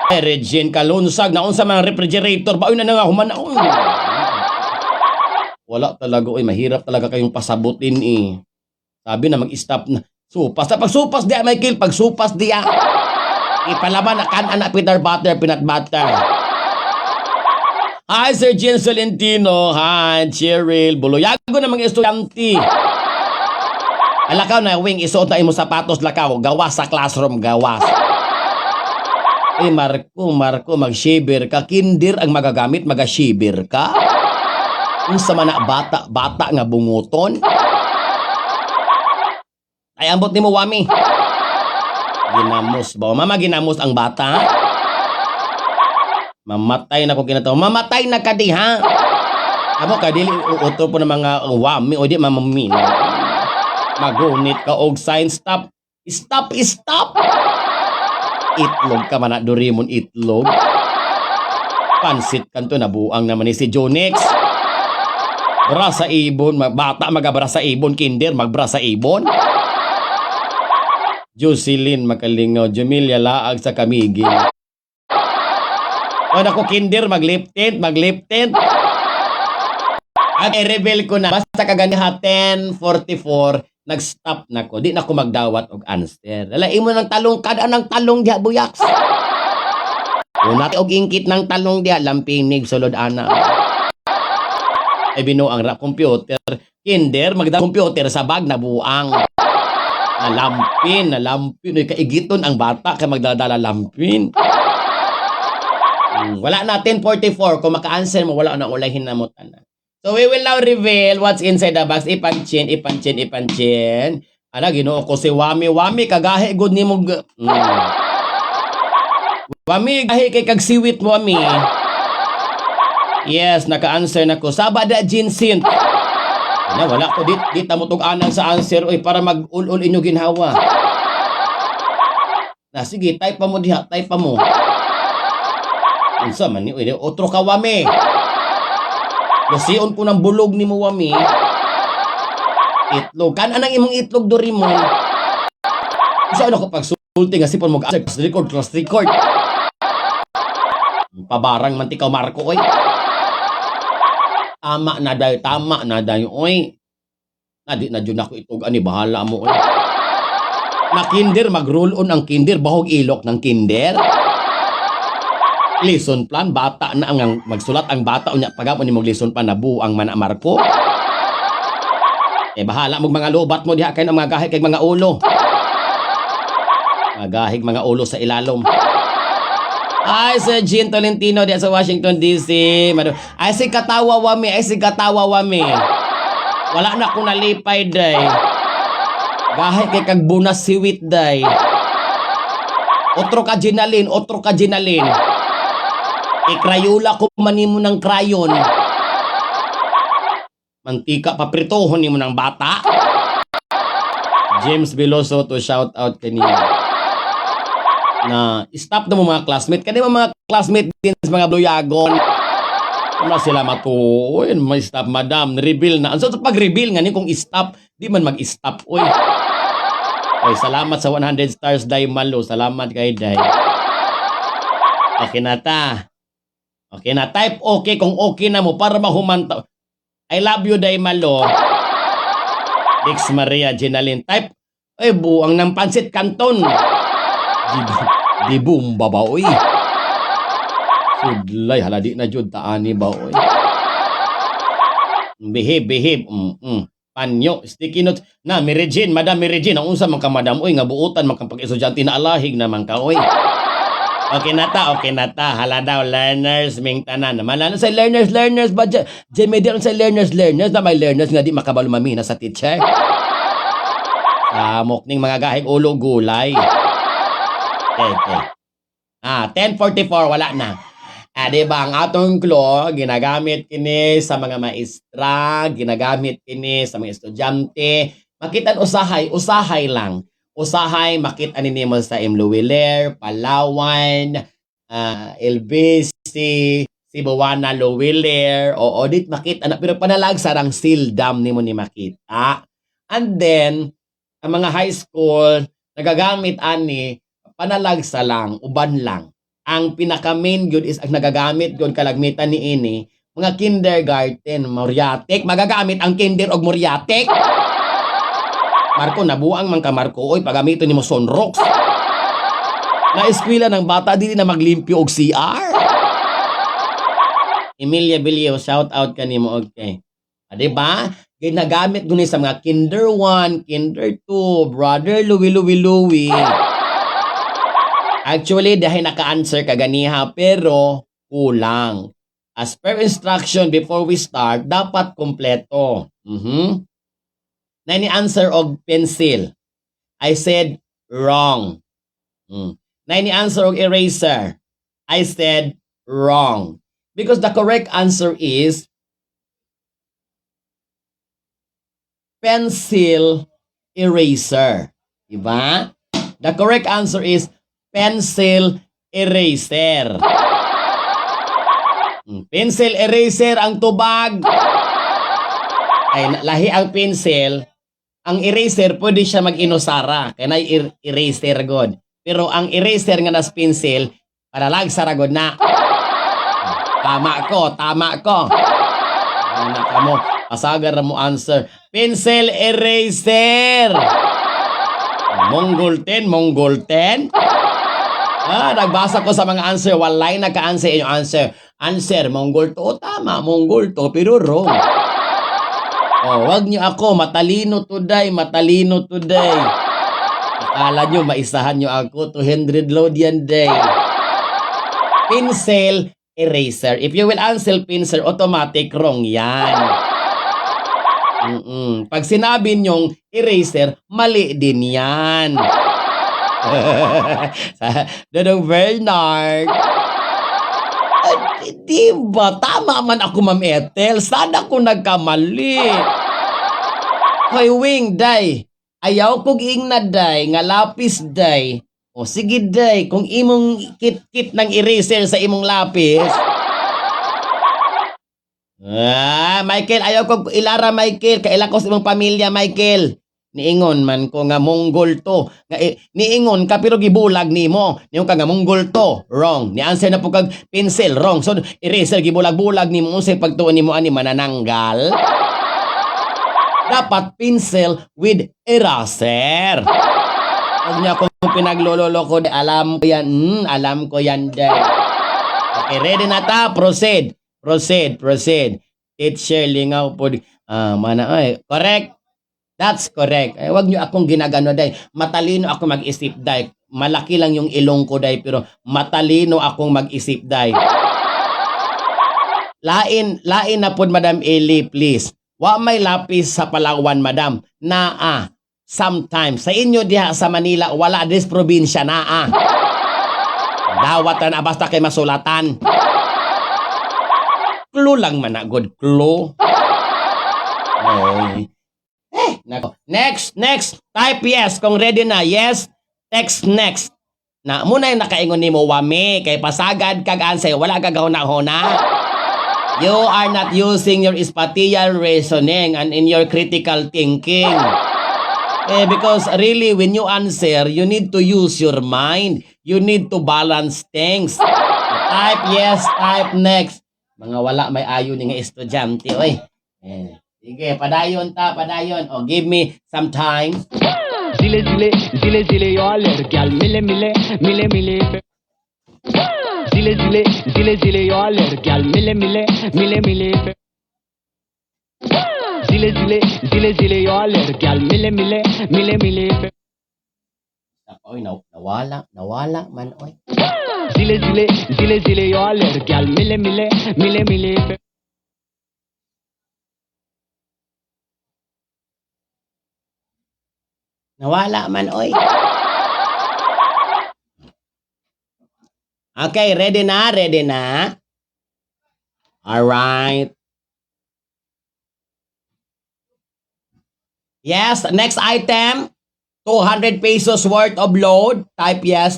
Regine Kalunsag, naon sa mga refrigerator. Baoy na nga humanaon. Wala talaga. Mahirap talaga kayong pasabutin eh. Sabi na mag-stop na. Supas. Pag supas diya, Michael. Pag supas diya. Ipalaman na anak peanut butter. Hi, Sir Jean Solentino. Hi, Cheryl. Buluyago na mga estudyante. Alakaw na, wing, isuot na imo sapatos lakaw. Gawas sa classroom, gawas. Marco, mag-shiver ka. Kinder ang magagamit, mag-shiver ka. Kung sa mana bata nga bunguton. Ay, ambot ni mo, Wami. Ginamos ba? Mama, ginamos ang bata. Mamatay na ko kinatawa. Mamatay na ka di, ha? Amo ka, dili uto po ng mga Wami o di mamami. Magunit ka og sign. Stop. Itlog ka man na, Doraemon, itlog. Pansit kanto, nabuang naman ni si Jonix. Brasa ibon, bata magabra sa ibon, kinder magbra sa ibon. Jocelyn Makalingaw, Jumilia Laag sa Kamigi. Ako kinder, maglipted. At i-reveal ko na, basta kaganiha 10:44, nag-stop na ko. Di na ko magdawat og answer. Lalain mo ng talong, kada ng talong diya, buyaks. Kung natin og ingkit ng talong diya, lampinig, sulod ana. Ay binuang ra computer. Kinder, magda computer sa bag na buang. Nalampin. Ay, kaigiton ang bata kay magdadala lampin. Wala na, 10:44. Kung maka-answer mo, wala na ulahin na mo tanan. So we will now reveal what's inside the box. Ipanchin. Ana, ginoo ko si Wami, kagahi good ni mo. Wami, gahi kay kag siwit, Wami. Yes, naka-answer na ko. Sabada Jinsin. Ana, wala ko di ta mo tug-anang sa answer oy para mag-ul-ul inyo ginhawa. Na sige, type pa mo diha, type pa mo. Unsa man ni oy, otro ka Wami. Lusion ko ng bulog ni mo Wami. Itlog. Kan anang imong itlog Doraemon. Unsa ano ko pagsulti nga sipon mo class record. Pabarang man tikaw Marco oy. Tama na dayo oy. Nadi na jud ako itog ani bahala mo oy. Na kinder mag-roll on ang kinder bahog ilok ng kinder. Lesson plan bata na ang magsulat ang bata unya pagapon ni mong lesson plan na buang man Marco. Bahala mong mga lobat mo diha kay mga gahig kay mga ulo. Mga gahig mga ulo sa ilalom. Ay, si Jean Tolentino diya sa Washington DC. Ay, si Katawa Wami. Wala na ko nalipay, day. Gahig kay kag bunas siwit, day. Otro ka Ginalin. Ikrayula ko manimo ng krayon. Mantika papritohon ni mo ng bata. James Veloso to shout out kanina. Na stop na mo mga classmate. Kani mga classmate din sa mga bluyagon. Ano sila matuoy, may stop madam, reveal na. So pag-reveal nga ni kung stop, di man mag-stop oy. Oy, salamat sa 100 stars Day Malo. Salamat kay Day. Okay na ta. Okay na, type okay kung okay na mo para mahumanta. I love you, Day Malo. Dix Maria Ginalin. Type, ay buang ng pansit canton. Di bumba ba, oy? Sudlay, haladi na jud taani ba, oy? Behave. Panyo, sticky notes. Na, Mary Jane, Madam Mary Jane. Ang unsa man ka, Madam, oy, nga buutan, magkapag-estudyante na alahig naman ka, oy. Okay na ta. Hala daw, learners, ming tanan. Manalo sa learners ba? Medial sa learners. Na may learners nga di makabalo mamina sa teacher. Samok ning mga gahig ulo gulay. Okay. 10:44, wala na. Diba, ang atong clue, ginagamit kini sa mga maestra, ginagamit kini sa mga estudyante. Makitan usahay lang. Usahay, makita ni mo sa Imluwiler, Palawan, LBC, Cebuana, Luwiler, o audit makita na, pero panalag sarang sildam ni mo ni makita. And then, ang mga high school, nagagamit ani, panalagsa lang, uban lang. Ang pinaka-main good is, ang nagagamit good kalagmitan ni ini, mga kindergarten, Moriatek, magagamit ang kinder og Moriatek. Marco, nabuang man ka Marco, oy, pagamito ni mo Sonrox. Na eskwela ng bata, dili na maglimpyo og CR. Emilia Bilio, shout out ka ni mo, okay. Diba? Ginagamit guni sa mga kinder 1, kinder 2, brother Louie. Actually, dahil naka-answer ka ganiha, pero kulang. As per instruction, before we start, dapat kompleto. Na ni-answer og pencil. I said wrong. Na ni-answer og eraser. I said wrong. Because the correct answer is pencil eraser. Diba? The correct answer is pencil eraser. Pencil eraser ang tubag. Ay, lahi ang pencil. Ang eraser, pwede siya mag-inusara. Kaya na eraser god. Pero ang eraser nga nas pencil, palalag sa ragod na. Tama ko. Anak mo, asagar mo answer. Pencil eraser. Mongol 10. Nagbasa ko sa mga answer. Walay nagka-answer yung answer. Answer, Mongol 2. Tama, Mongol 2, pero wrong. Oh, wag niyo ako. Matalino today. Matalino today. Akala nyo, maisahan nyo ako. 200 load yan day. Pencil, eraser. If you will answer pencil, automatic wrong yan. Pag sinabi nyong eraser, mali din yan. Dodong Bernard. Diba? Tama man ako, Ma'am Ethel. Sana ko nagkamali. Hoy, Wing, day. Ayaw kog ing na, day. Nga lapis, day. O, sige, day. Kung imong kit-kit ng eraser sa imong lapis. Michael, ayaw kog ilara, Michael. Kaila ko sa imong pamilya, Michael. Niingon man ko nga Mongol to. Niingon ka pero gibulag nimo. Niyon ka nga Mongol to. Wrong. Ni answer na po kag pencil. Wrong. So eraser gibulag-bulag nimo unsay pagtuon nimo ani manananggal. Dapat pencil with eraser. Huwag niya kung pinaglololo ko. Alam ko yan. Alam ko yan day. Okay, ready na ta? Proceed. Teacher lingaw po. Mana ay. Correct. That's correct. Wag niyo akong ginagano day. Matalino ako mag-isip day. Malaki lang yung ilong ko day pero matalino akong mag-isip day. Lain na pod Madam Eli, please. Wa may lapis sa Palawan, Madam. Naa. Sometimes sa inyo diha sa Manila wala dis probinsya naa. Dawatan basta kay masulatan. Clue lang man na good clue. Ay. Nako. Next. Type yes kung ready na. Yes. Text next. Na muna yung nakaingon nimo wami kay pasagad kag answer wala kag huna-huna. You are not using your spatial reasoning and in your critical thinking. Because really when you answer, you need to use your mind. You need to balance things. Type yes, type next. Mga wala may ayo ni nga estudyante oy. Sige, padayon. Oh, give me some time. Zile, y'all girl, mile. Zile, y'all girl, mile. Zile, y'all girl, mile. Oy, nawala man oy. Zile, y'all girl, mile. Nawala man oy. Okay, ready na? Alright. Yes, next item. 200 pesos worth of load. Type yes.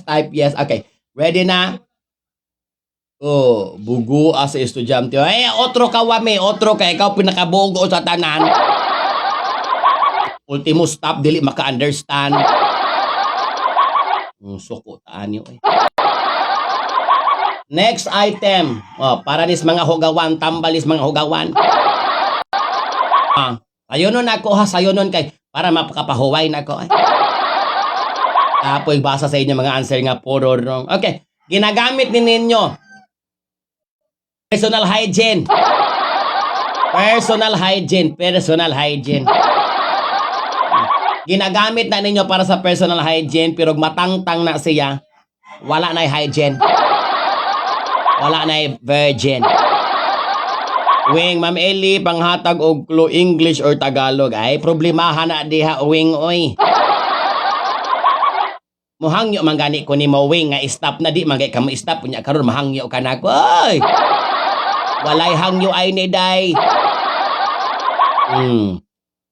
Okay, ready na? Oh, bugo as estudyante. Otro ka wami, ikaw pinakabugo sa tanan. Ultimo stop, dili maka-understand. Suko taan nyo eh. Next item. Para nis mga hugawan, tambalis mga hugawan. Sayonon ako ha, sayonon kay para mapakapahuway na ako. Apoy basa sa inyo mga answer nga puro wrong. Okay, ginagamit ni ninyo. Personal hygiene. Ginagamit na ninyo para sa personal hygiene pero matangtang na siya. Wala na hygiene. Wala na virgin. Wing, Ma'am Eli, panghatag og clue English or Tagalog. Ay, problemahan na diha, Wing, oy. Muhangyo man gani ko ni mo, Wing, nga stop na di, magay ka mo stop, punya karon mahangyo ka na ko, oy. Walay hangyo ay ni day.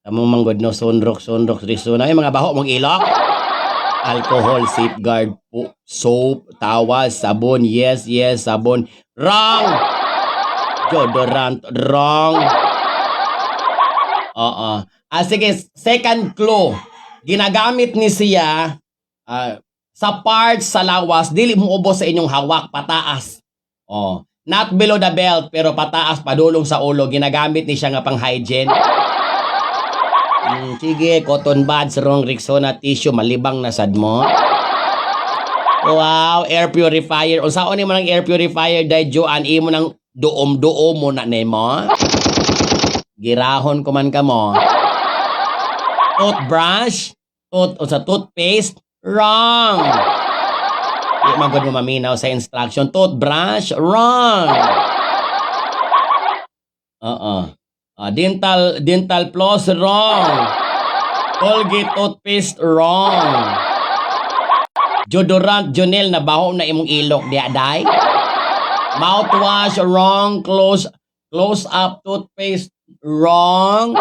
Among manggod no, sunrok, risuna. Ay, mga baho mong ilok. Alcohol, safeguard, soap, tawas, sabon, yes, sabon. Wrong! Deodorant, wrong. Sige, second clue. Ginagamit ni siya sa parts sa lawas, dili mo ubos sa inyong hawak, pataas. Not below the belt, pero pataas, padulong sa ulo. Ginagamit ni siya nga pang hygiene. Sige, cotton buds, wrong, Rexona, tissue, malibang na sad mo. Wow, air purifier. O saan mo ng air purifier, dahil Joan, imo ng doom mo na nemo. Girahon ko man ka mo. Toothbrush, o sa toothpaste, wrong. Di magod mo maminaw sa instruction. Toothbrush, wrong. Dental floss, wrong. Colgate toothpaste, wrong. Deodorant, Jonel, na baho na imong ilok, day. Mouthwash, wrong. Close up toothpaste, wrong.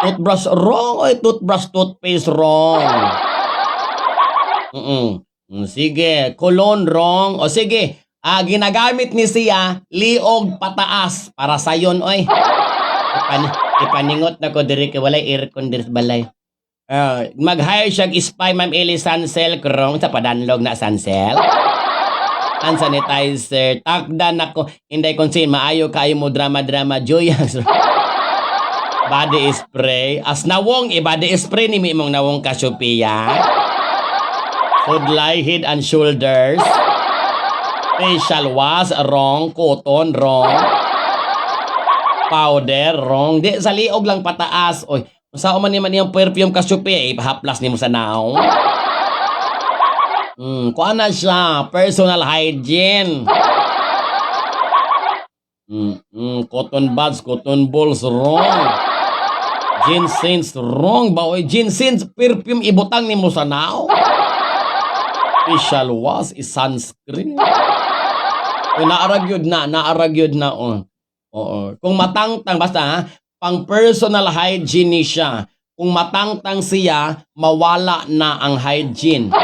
Toothbrush, wrong. Oy, toothpaste, wrong. Sige, cologne, wrong. O sige, ginagamit ni siya, liog pataas. Para sa yon, oy. Ipaningot na ko diri kay walay aircon diri sa balay. Mag-hire siya spy, Ma'am Eli Sansel, krong sa padanlog na Sansel. Hand sanitizer, takdan ako, hindi konsin, maayo kayo mo drama, joyas. Body spray, as nawong body spray ni mimong nawong Cassiopeia. Food lie, head and shoulders. Facial wash, wrong. Cotton, wrong. Powder, wrong. Di, sa liog lang pataas. Oy, saan man naman yung perfume Cassiopeia, ipahaplas ni mo sa naong. Kuha na siya. Personal hygiene. Cotton buds, cotton balls, wrong. Ginseng, wrong ba? Oy, ginseng, perfume, ibutang ni mo sa naong. Facial wash, sunscreen. Oy, naaragyod na. Oo. Kung matangtang, basta pang personal hygiene ni siya. Kung matangtang siya, mawala na ang hygiene.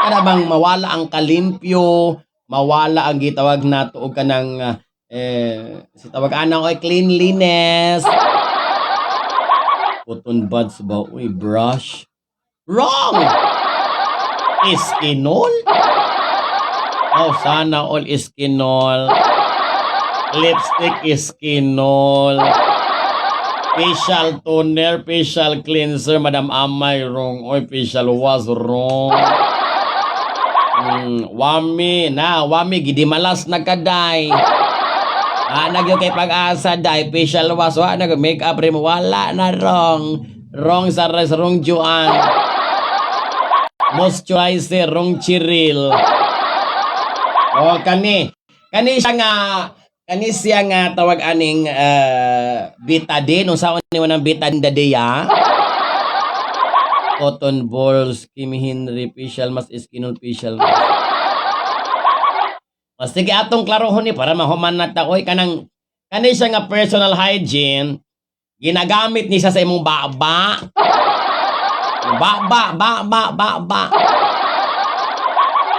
Kada bang mawala ang kalimpyo, mawala ang gitawag na tuog ka ng si tawag anang cleanliness. Cotton buds ba? Uy, brush. Wrong! Iskinol? Oh, sana all iskinol. Lipstick iskinol. Facial toner, facial cleanser, Madam Amay, wrong. Oy, facial wash, wrong. Wami, gidimalas na kaday. Nagyo kay pag-asa, day, facial wash, make-up rin, wala na, wrong. Wrong sa res, wrong Juan. Moisturizer, wrong Chiril. Kani siya nga tawag aning betadine, unsaon ni mo ng betadine cotton balls, Kimi Henry, facial mask, skinol facial mask. Sige atong klarohon ni para mahuman na ta. Oy, kani siya nga personal hygiene, ginagamit ni siya sa imong baba.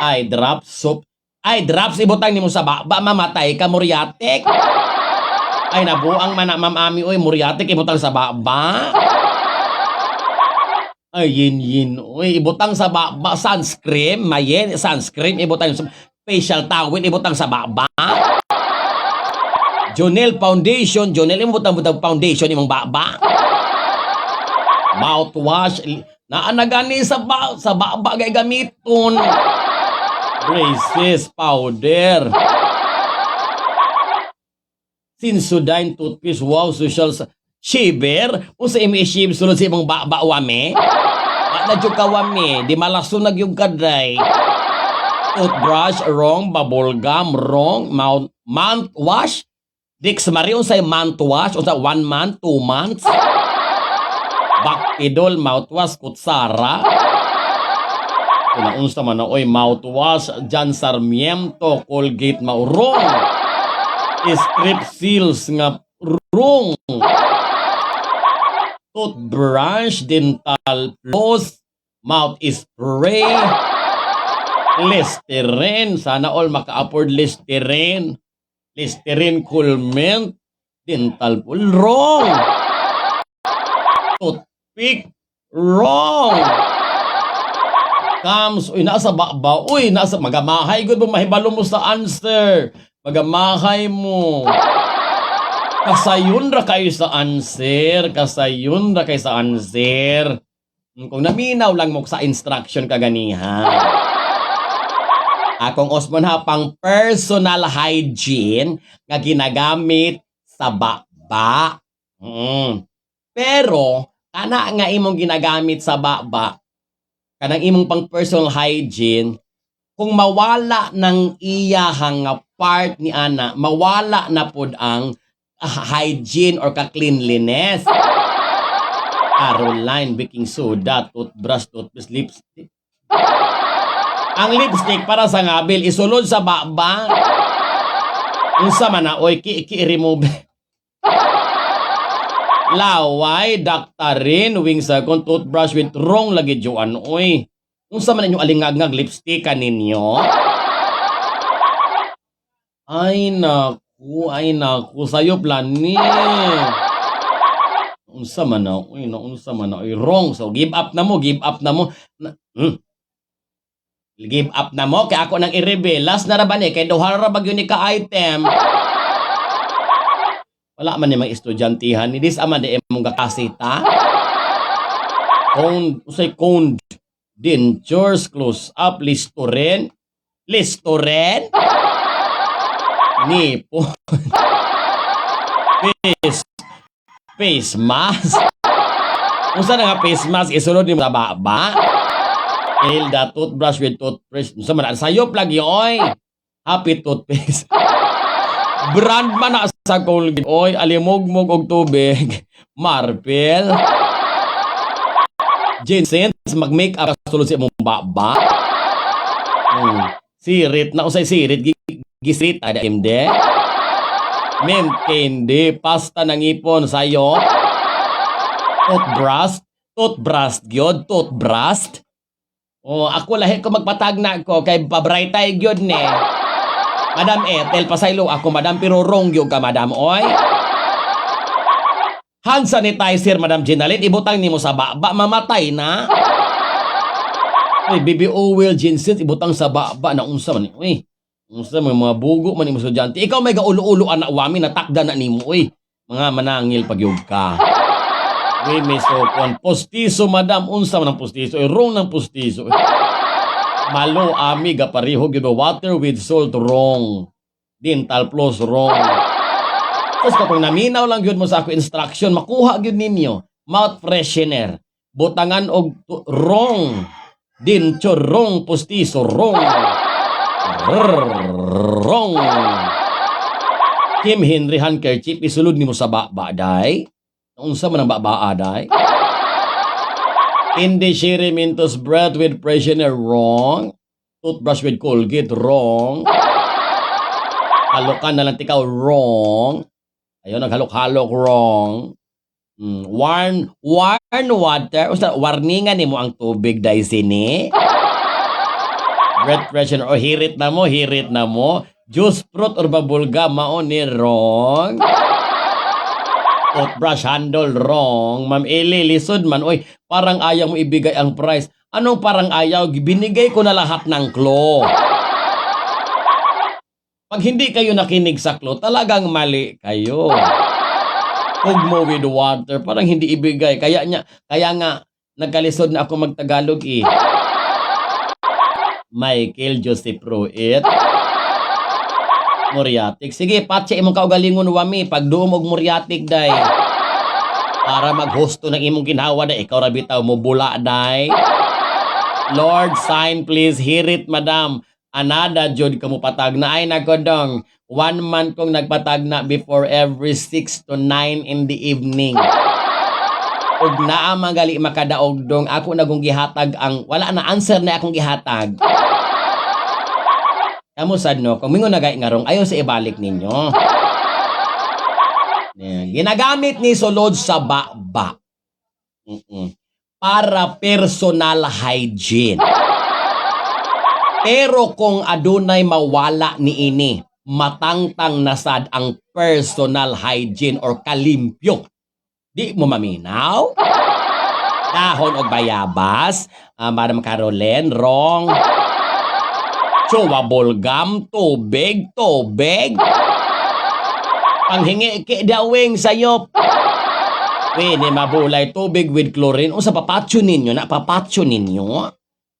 Ay drop soap. Ay, drops ibutang ni mo sa baba, mamatay ka, muriatik. Ay, nabuang man, Ma'am Ami, oy, muriatik, ibutang sa baba. Ay, yin, oy, ibutang sa baba, sunscreen, sunscreen, ibutang sa facial towel, ibutang sa baba. Jonel foundation, ibutang foundation, imong baba. Mouthwash, naanagani sa baba, gay gamiton. Braces, powder. Sensodyne toothpaste, wow, social shiver. O sa imi-shiv, sunod sa imong wame. Nadyo ka wame, di malasunag yung kaday. Toothbrush, wrong. Bubble gum, wrong. Mouthwash. Dix Marion sa mouthwash. O sa 1 month, 2 months. Bactidol, mouthwash, kutsara. Kinaunsa man na, oy, mouthwash, John Sarmiento, Colgate, maurong. Strepsils nga, wrong. Toothbrush, dental floss, mouth spray, Listerine, sana all maka-afford Listerine. Listerine Coolment, dental floss, wrong. Toothpick, wrong. Comes, uy, nasa baba, uy, magamahay, good mo, mahibalo mo sa answer. Magamahay mo. Kasayon ra kayo sa answer. Kung naminaw lang mo sa instruction kaganiha. Akong osmon ha, pang personal hygiene nga ginagamit sa baba. Pero kana nga imong ginagamit sa baba, kanang imong pang personal hygiene, kung mawala ng iyahang nga part ni ana, mawala na pud ang hygiene or ka-cleanliness. Caroline, baking soda, toothbrush, toothpaste, lipstick. Ang lipstick para sa ngabil, isulod sa baba. Unsa man na, oy, remove. Laway, daktarin, wing second, toothbrush with wrong lagi joan, oy. Unsa man inyong alingagngag lipstick ninyo? Ay naku, sayo plani. Unsa man na, oy, wrong. So, give up na mo. Give up na mo, kaya ako nang i-reveal. Last na raban kay duha ra bag yun ni ka-item. Wala man ni mga estudyantihan. Ni dis aman di mong kakasita. Coned. Dentures, close up, listoren. Nipo. Face mask. Unsa na nga face mask isulod ni mo sa baba? Hilda, toothbrush with toothpaste. Unsa man sayop lagi oy. Happy toothpaste. Brand man na sa Colgate. Oy, alimog-mog og tubig. Marpel. Ginseng, mag-makeup sulod sa imong baba. Sirit na usay sirit. Gisrit ada imde. Mint candy, pasta ng ipon sayo. Toothbrush gyud, toothbrush. Oh, ako lahi ko magpatagna ko kay pabraytay gyud ni. Madam Ethel pasaylo ako madam pero wrong gyud ka madam oy. Hand sanitizer madam Ginalit ibutang nimo sa baba mamatay na. Oy BBO oil ginseng ibutang sa baba na unsa man oy. Unsa man mga bugo man nimo estudyante. Ikaw may gaulo-ulo anak wami natakda na nimo oy. Mga manangil pagyug ka. Uy, mesokon. Postiso, madam. Unsa man ang postiso? Wrong ng postiso. Malo, ami, gapariho, gido. Water with salt, wrong. Dental floss, wrong. Tapos kung naminaw lang yun mo sa ako instruction, makuha yun ninyo. Mouth freshener. Butangan og wrong. Denture, wrong. Postiso, wrong. Wrong. Kim Henry handkerchief, isulod ni mo sa day. Unsa man ang babaaday? Hindi Sherry Mentos bread with freshener, wrong. Toothbrush with Colgate, wrong. Halokan na lang tikaw, wrong. Ayun, naghalok-halok, wrong. Warm water. Usta, warningan ni mo ang tubig dahil sini. Bread freshener, o hirit na mo. Juice fruit or babulga, mao ni wrong. Toothbrush handle, wrong. Ma'am Eli, lisod man. Oy, parang ayaw mo ibigay ang price. Anong parang ayaw? Binigay ko na lahat ng clue. Pag hindi kayo nakinig sa clue, talagang mali kayo. Ugmo with water, parang hindi ibigay. Kaya nga, nagkalisod na ako magtagalog eh. Michael Joseph Pruitt. Muriatic. Sige, patse imong kaugalingon wami pag duom og muriatic day. Para maghusto ng imong ginhawa day, ikaw ra bitaw mo bula day. Lord, sign please, hear it madam. Anada jud kamo patag na ay nagodong. 1 month kong nagpatag na before every 6 to 9 in the evening. Ug naa magali makadaog dong ako nagong gihatag ang wala na answer na akong gihatag. Kamu sad no, kung mingon nagay ngarong ayo sa ibalik ninyo. Ginagamit ni sulod sa baba. Para personal hygiene. Pero kung adunay mawala ni ini, matangtang nasad ang personal hygiene or kalimpyo. Di mo maminaw? Dahon og bayabas, Madam Caroline, wrong. Chewable gum, tubig. Panghingi dawing sayop. Pwede mabulay tubig with chlorine. O sa papatyo ninyo,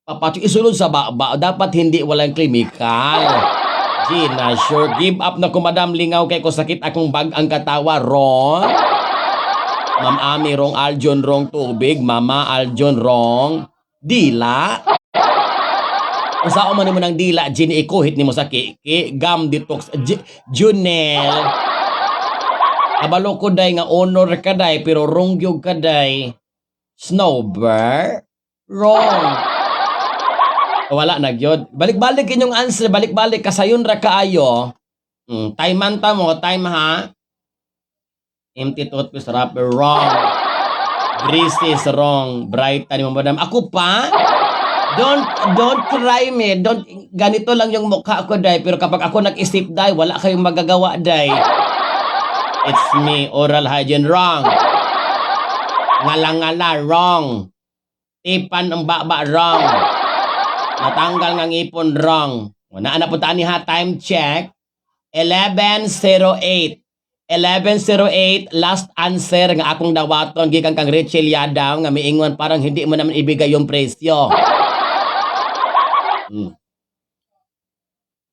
Papatyo isulod sa baba. Dapat hindi walang chemical. Gina, sure. Give up na ko, madam. Lingaw kay ko sakit akong bag ang katawa. Wrong. Ma'am Ami, wrong. Aljon, wrong. Tubig. Mama, Aljon, wrong. Dila. Kung saan man mo ng dila, Gina, ikuhit ni mo sa kiki. Gum detox. Junel. Kabalo ko day nga honor ka day, pero wrong yung ka day. Snowbird. Wrong. Wala na gyud. Balik-balik inyong answer, balik-balik kasayon ra kaayo. Time man ta mo, time ha. Empty toothpaste wrapper, wrong. Greasy is wrong. Bright ni mo, madam. Ako pa? Don't try me. Don't, ganito lang yung mukha ko, day. Pero kapag ako nag-isip, day, wala kayong magagawa, day. It's me, oral hygiene, wrong. Ngala-ngala, wrong. Tipan ang baba, wrong. Natanggal ng ipon, wrong. Wala na puntaan ni ha, time check. 11:08. 11:08, last answer nga akong dawaton gikan kang Rachel Yadaw nga miingon parang hindi mo naman ibigay yung presyo.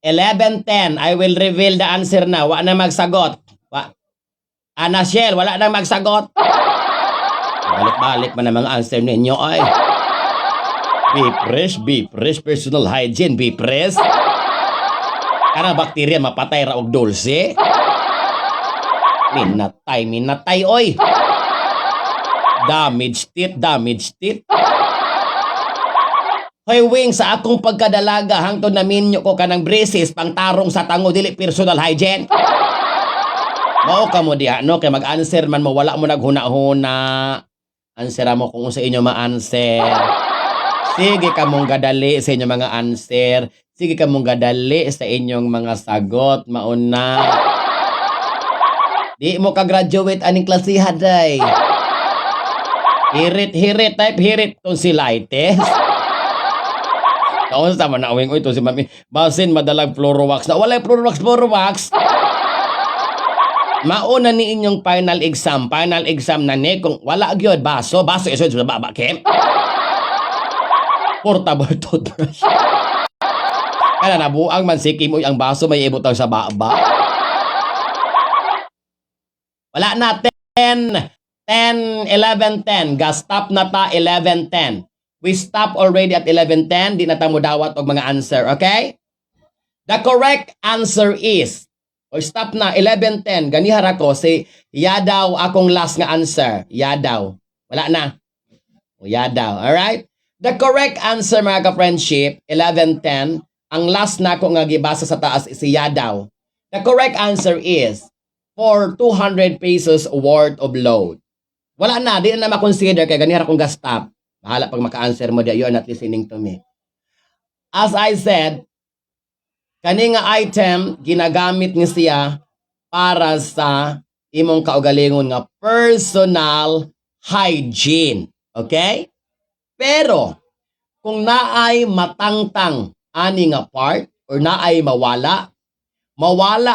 11:10, I will reveal the answer na. Wa na magsagot. Ana Shell, wala na magsagot. Balik-balik man ang mga answer ninyo ay. Be fresh, personal hygiene, be fresh. Karang bakterya mapatay ra og dulce. Minatay, oy. Damage teeth. Hoy, wing, sa akong pagkadalaga, hangtod na minyo ko kanang braces, pang tarong sa tango, dili personal hygiene. Mao ka mo diha, no? Kaya mag-answer man mo, wala mo naghuna-huna. Answer mo kung sa inyo ma-answer. Sige ka mong gadali sa inyong mga answer. Sige ka mong gadali sa inyong mga sagot. Mauna. Di mo ka-graduate aning klasiha, day. Hirit, type hirit. Itong si Lightes. Kaon sa manawing, ito si Mami. Basin madalag fluorowax. Na wala fluorowax. Mauna ni inyong final exam. Final exam na ni. Kung wala gyud baso iso sa baba, Kim. Portable toothbrush. Kaya nabuang man si Kim, ang baso may ibutang sa baba. Wala na, 10, 11, 10. Ga-stop na ta, 11, 10. We stop already at 11, 10. Di na ta mo dawat og mga answer, okay? The correct answer is, stop na, 11, 10. Ganihar ako, si Yadaw akong last nga answer. Yadaw. Wala na. Yadaw, alright? The correct answer, mga ka-friendship, 11, 10. Ang last na ako nga gibasa sa taas is si Yadaw. The correct answer is, for 200 pesos worth of load. Wala na, di na ma-consider kaya ganihar akong ga-stop. Bahala pag maka-answer mo diya, you're not listening to me. As I said, kani nga item, ginagamit ni siya para sa imong kaugalingon nga personal hygiene. Okay? Pero, kung naay matangtang ani nga part or naay mawala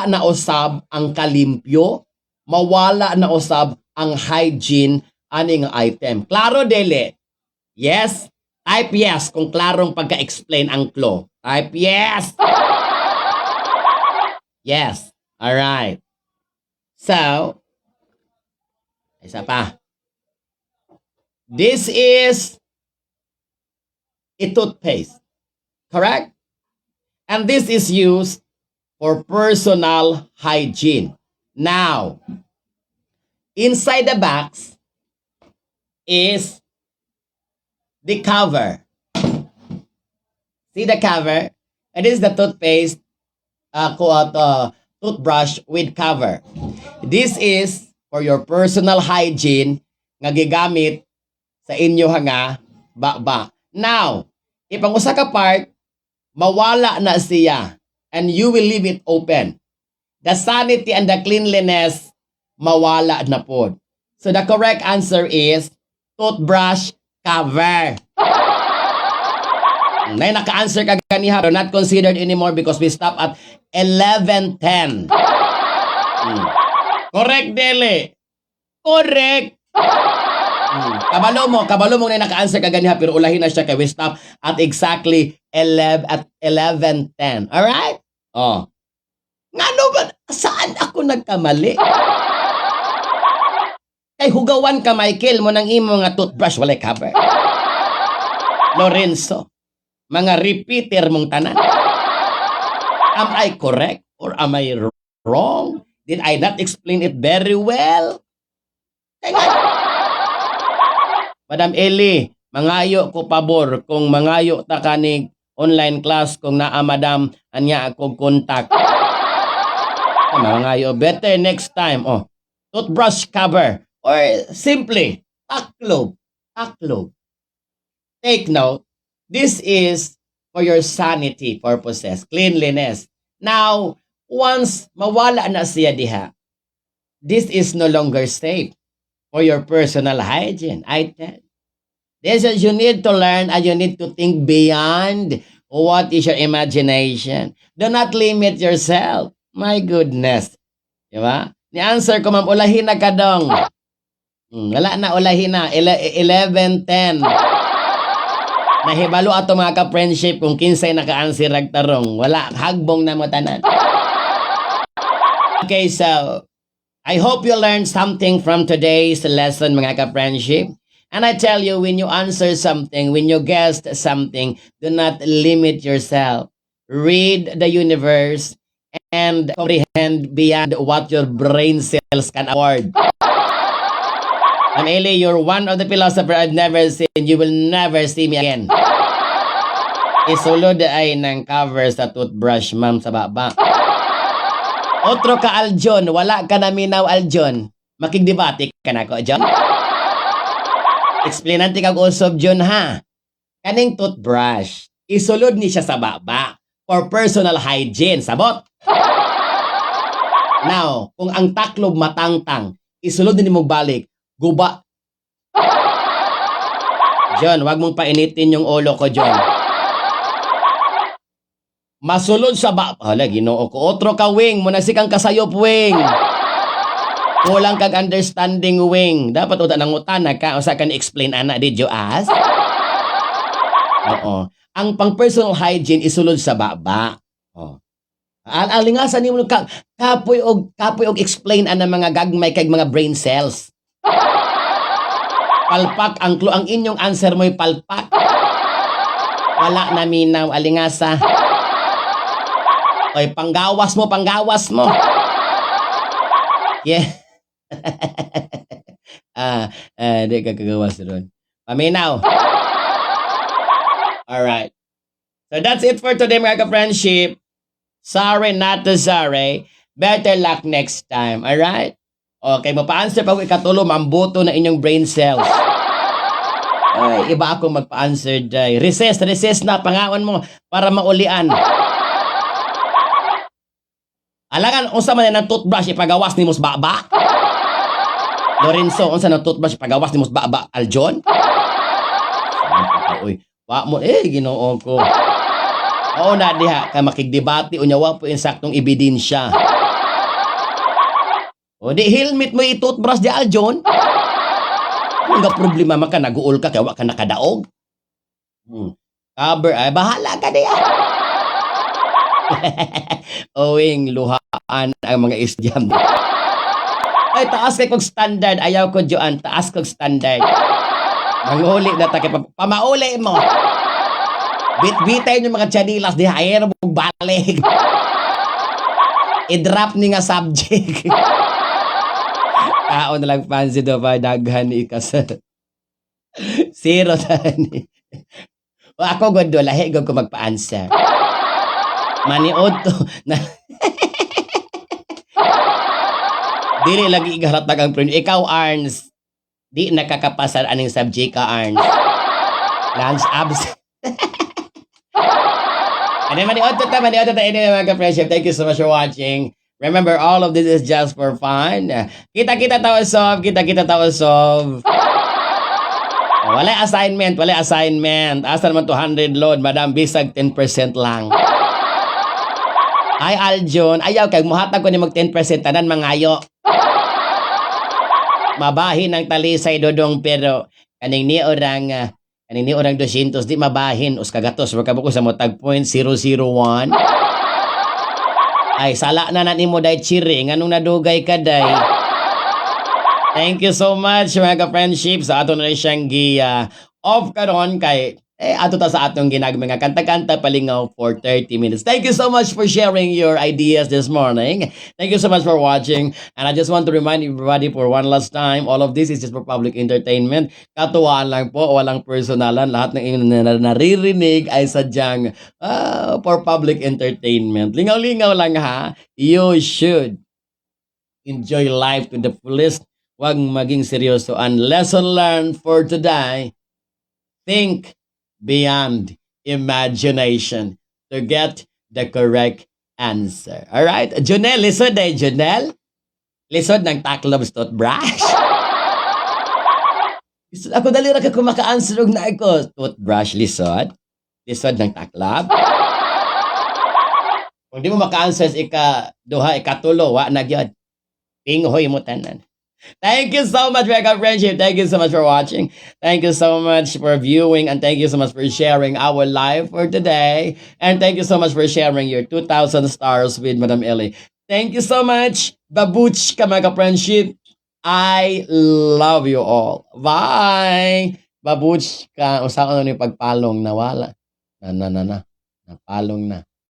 na usab ang kalimpyo, mawala na usab ang hygiene ani nga item. Klaro, dele? Yes? Type yes kung klarong pagka-explain ang clue. Type yes! Yes. Alright. So, isa pa. This is a toothpaste. Correct? And this is used for personal hygiene. Now, inside the box is the cover. See the cover? It is the toothpaste, toothbrush with cover. This is for your personal hygiene nga gigamit sa inyo nga baba. Now, if ang usa ka part mawala na siya and you will leave it open, the sanity and the cleanliness mawala na po. So the correct answer is toothbrush cover. Nay naka-answer ka ganiha, not considered anymore because we stop at 11:10. Correct, Dele. Correct. Kabalo mo na naka-answer ka ganiha pero ulahin na siya kay we stop at exactly 11:10. All right? Oh. Ngano ba? Saan ako nagkamali? Kay hugawan ka, Michael, mo ng imo nga toothbrush walay cover. Lorenzo, mga repeater mong tanan. Am I correct or am I wrong? Did I not explain it very well? Kaya nga, Madam Eli, mangayo ko pabor kung mangayo ta kanig online class kung naa madam anya akong contact. Mangayo better next time. Oh, toothbrush cover or simply taklob. Take note, this is for your sanity purposes, cleanliness. Now, once mawala na siya diha, this is no longer safe for your personal hygiene. I tell. This is you need to learn and you need to think beyond what is your imagination. Do not limit yourself. My goodness. Diba? Ni-answer ko, ma'am, ulahin na ka dong. Wala na, ulahin na. 11:10. Nahibalo ato mga ka-friendship kung kinsay naka-answer ragtarong. Wala, hagbong na mo tanan. Okay, so, I hope you learned something from today's lesson, mga ka-friendship. And I tell you, when you answer something, when you guessed something, do not limit yourself. Read the universe and comprehend beyond what your brain cells can afford. Eli, you're one of the philosophers I've never seen. You will never see me again. Isulod ay ng cover sa toothbrush, ma'am, sa baba. Otro ka, Aljon. Wala ka na minaw, Aljon. Makigdebate ka na ko, John. Explainante kag usab, John, ha? Kaning toothbrush, isulod ni siya sa baba for personal hygiene. Sabot? Now, kung ang taklob matangtang, isulod din mo balik, guba. John, wag mong painitin yung ulo ko, John. Masulod sa baba. Hala, Ginoo ko. Otro ka, Wing. Muna sikang kasayop, Wing. Kulang kag understanding, Wing. Dapat uta nang utana ka. Usa ka ni-explain, ana. Did you ask? Oo. Ang pang personal hygiene isulod sa baba. Oh. Alingasan nimo ka kapoy og explain ana mga gagmay kag mga brain cells. Palpak ang inyong answer mo'y palpak. Wala na minaw, alingasa. Oy, panggawas mo. Yeah. Di ka kagawas ron. Paminaw. Alright. So that's it for today, mga ka-friendship. Sorry, not to sorry. Better luck next time. Alright? Okay, mapa-answer pag ikatulo, mambuto na inyong brain cells. Ay, iba akong magpa-answer day. Recess na, pangawan mo para maulian. Alangan, unsa man ng toothbrush ipagawas ni Musbaba? Lorenzo, unsa ng toothbrush ipagawas ni Musbaba? Aljon? Uy, wa mo, Ginoo ko. Oo na diha, ka makigdebate, unyawa po yung saktong ebidensya. O di, helmet mo i-toothbrush di Aljon? Kung nga problema man ka, nag-uol ka, kaya wa ka nakadaog. Cover, ay, bahala ka diya. Owing, luhaan ang mga estudyante. Ay, taas kay kong standard. Ayaw ko, Joan. Taas kong standard. Manguli na ta kay pamauli mo. Bit-bitay yung mga chanilas. Di hayero mong balik. I-drop ni nga subject. Kao na lang fancy do pa. Daghan ikas. Zero tani. O ako, godo. Lahi ko magpa-answer. Maniod to na dili lagi igahatag ang friend. Ikaw, Arns, di nakakapasar aning subject ka, Arns. Lunch abs. Maniod to mga ka-friendship. Thank you so much for watching. Remember, all of this is just for fun. Kita-kita tayo solve. Walay assignment. Asa naman 200 load, madam, bisag 10% lang. Ay, Aljon, ayaw kay muhatag ko ni mag 10% tanan mangayo. Mabahin ang talisay dodong pero kaning ni orang 200 di mabahin us kagatos wag kabuko sa mo tag .001. Ay, sala na nimo day chiri. Nganong nadugay ka day? Thank you so much mga ka-friendship sa ato na siyang off karon kay ato ta sa atong ginagmay nga kanta-kanta palingaw for 30 minutes. Thank you so much for sharing your ideas this morning. Thank you so much for watching. And I just want to remind everybody for one last time, all of this is just for public entertainment. Katuwaan lang po, walang personalan. Lahat ng inyong naririnig ay sadyang for public entertainment. Lingaw-lingaw lang ha. You should enjoy life to the fullest. Huwag maging seryoso. And lesson learned for today, think beyond imagination to get the correct answer. All right? Junel, lisod eh, Junel. Lisod ng Taclob's toothbrush. Ako dali ra ka kung maka-answer og na ako. Toothbrush, lisod. Lisod ng Taclob. Kung di mo maka-answer sa ika-duha, ikatulo, wa na gyud. Pinghoy mo tanan. Thank you so much, Mega Friendship. Thank you so much for watching. Thank you so much for viewing. And thank you so much for sharing our live for today. And thank you so much for sharing your 2,000 stars with Madam Ellie. Thank you so much. Babuch ka, Mega Friendship. I love you all. Bye! Babuch ka. Usa ko na ni pagpalong nawala. Na. Napalong na.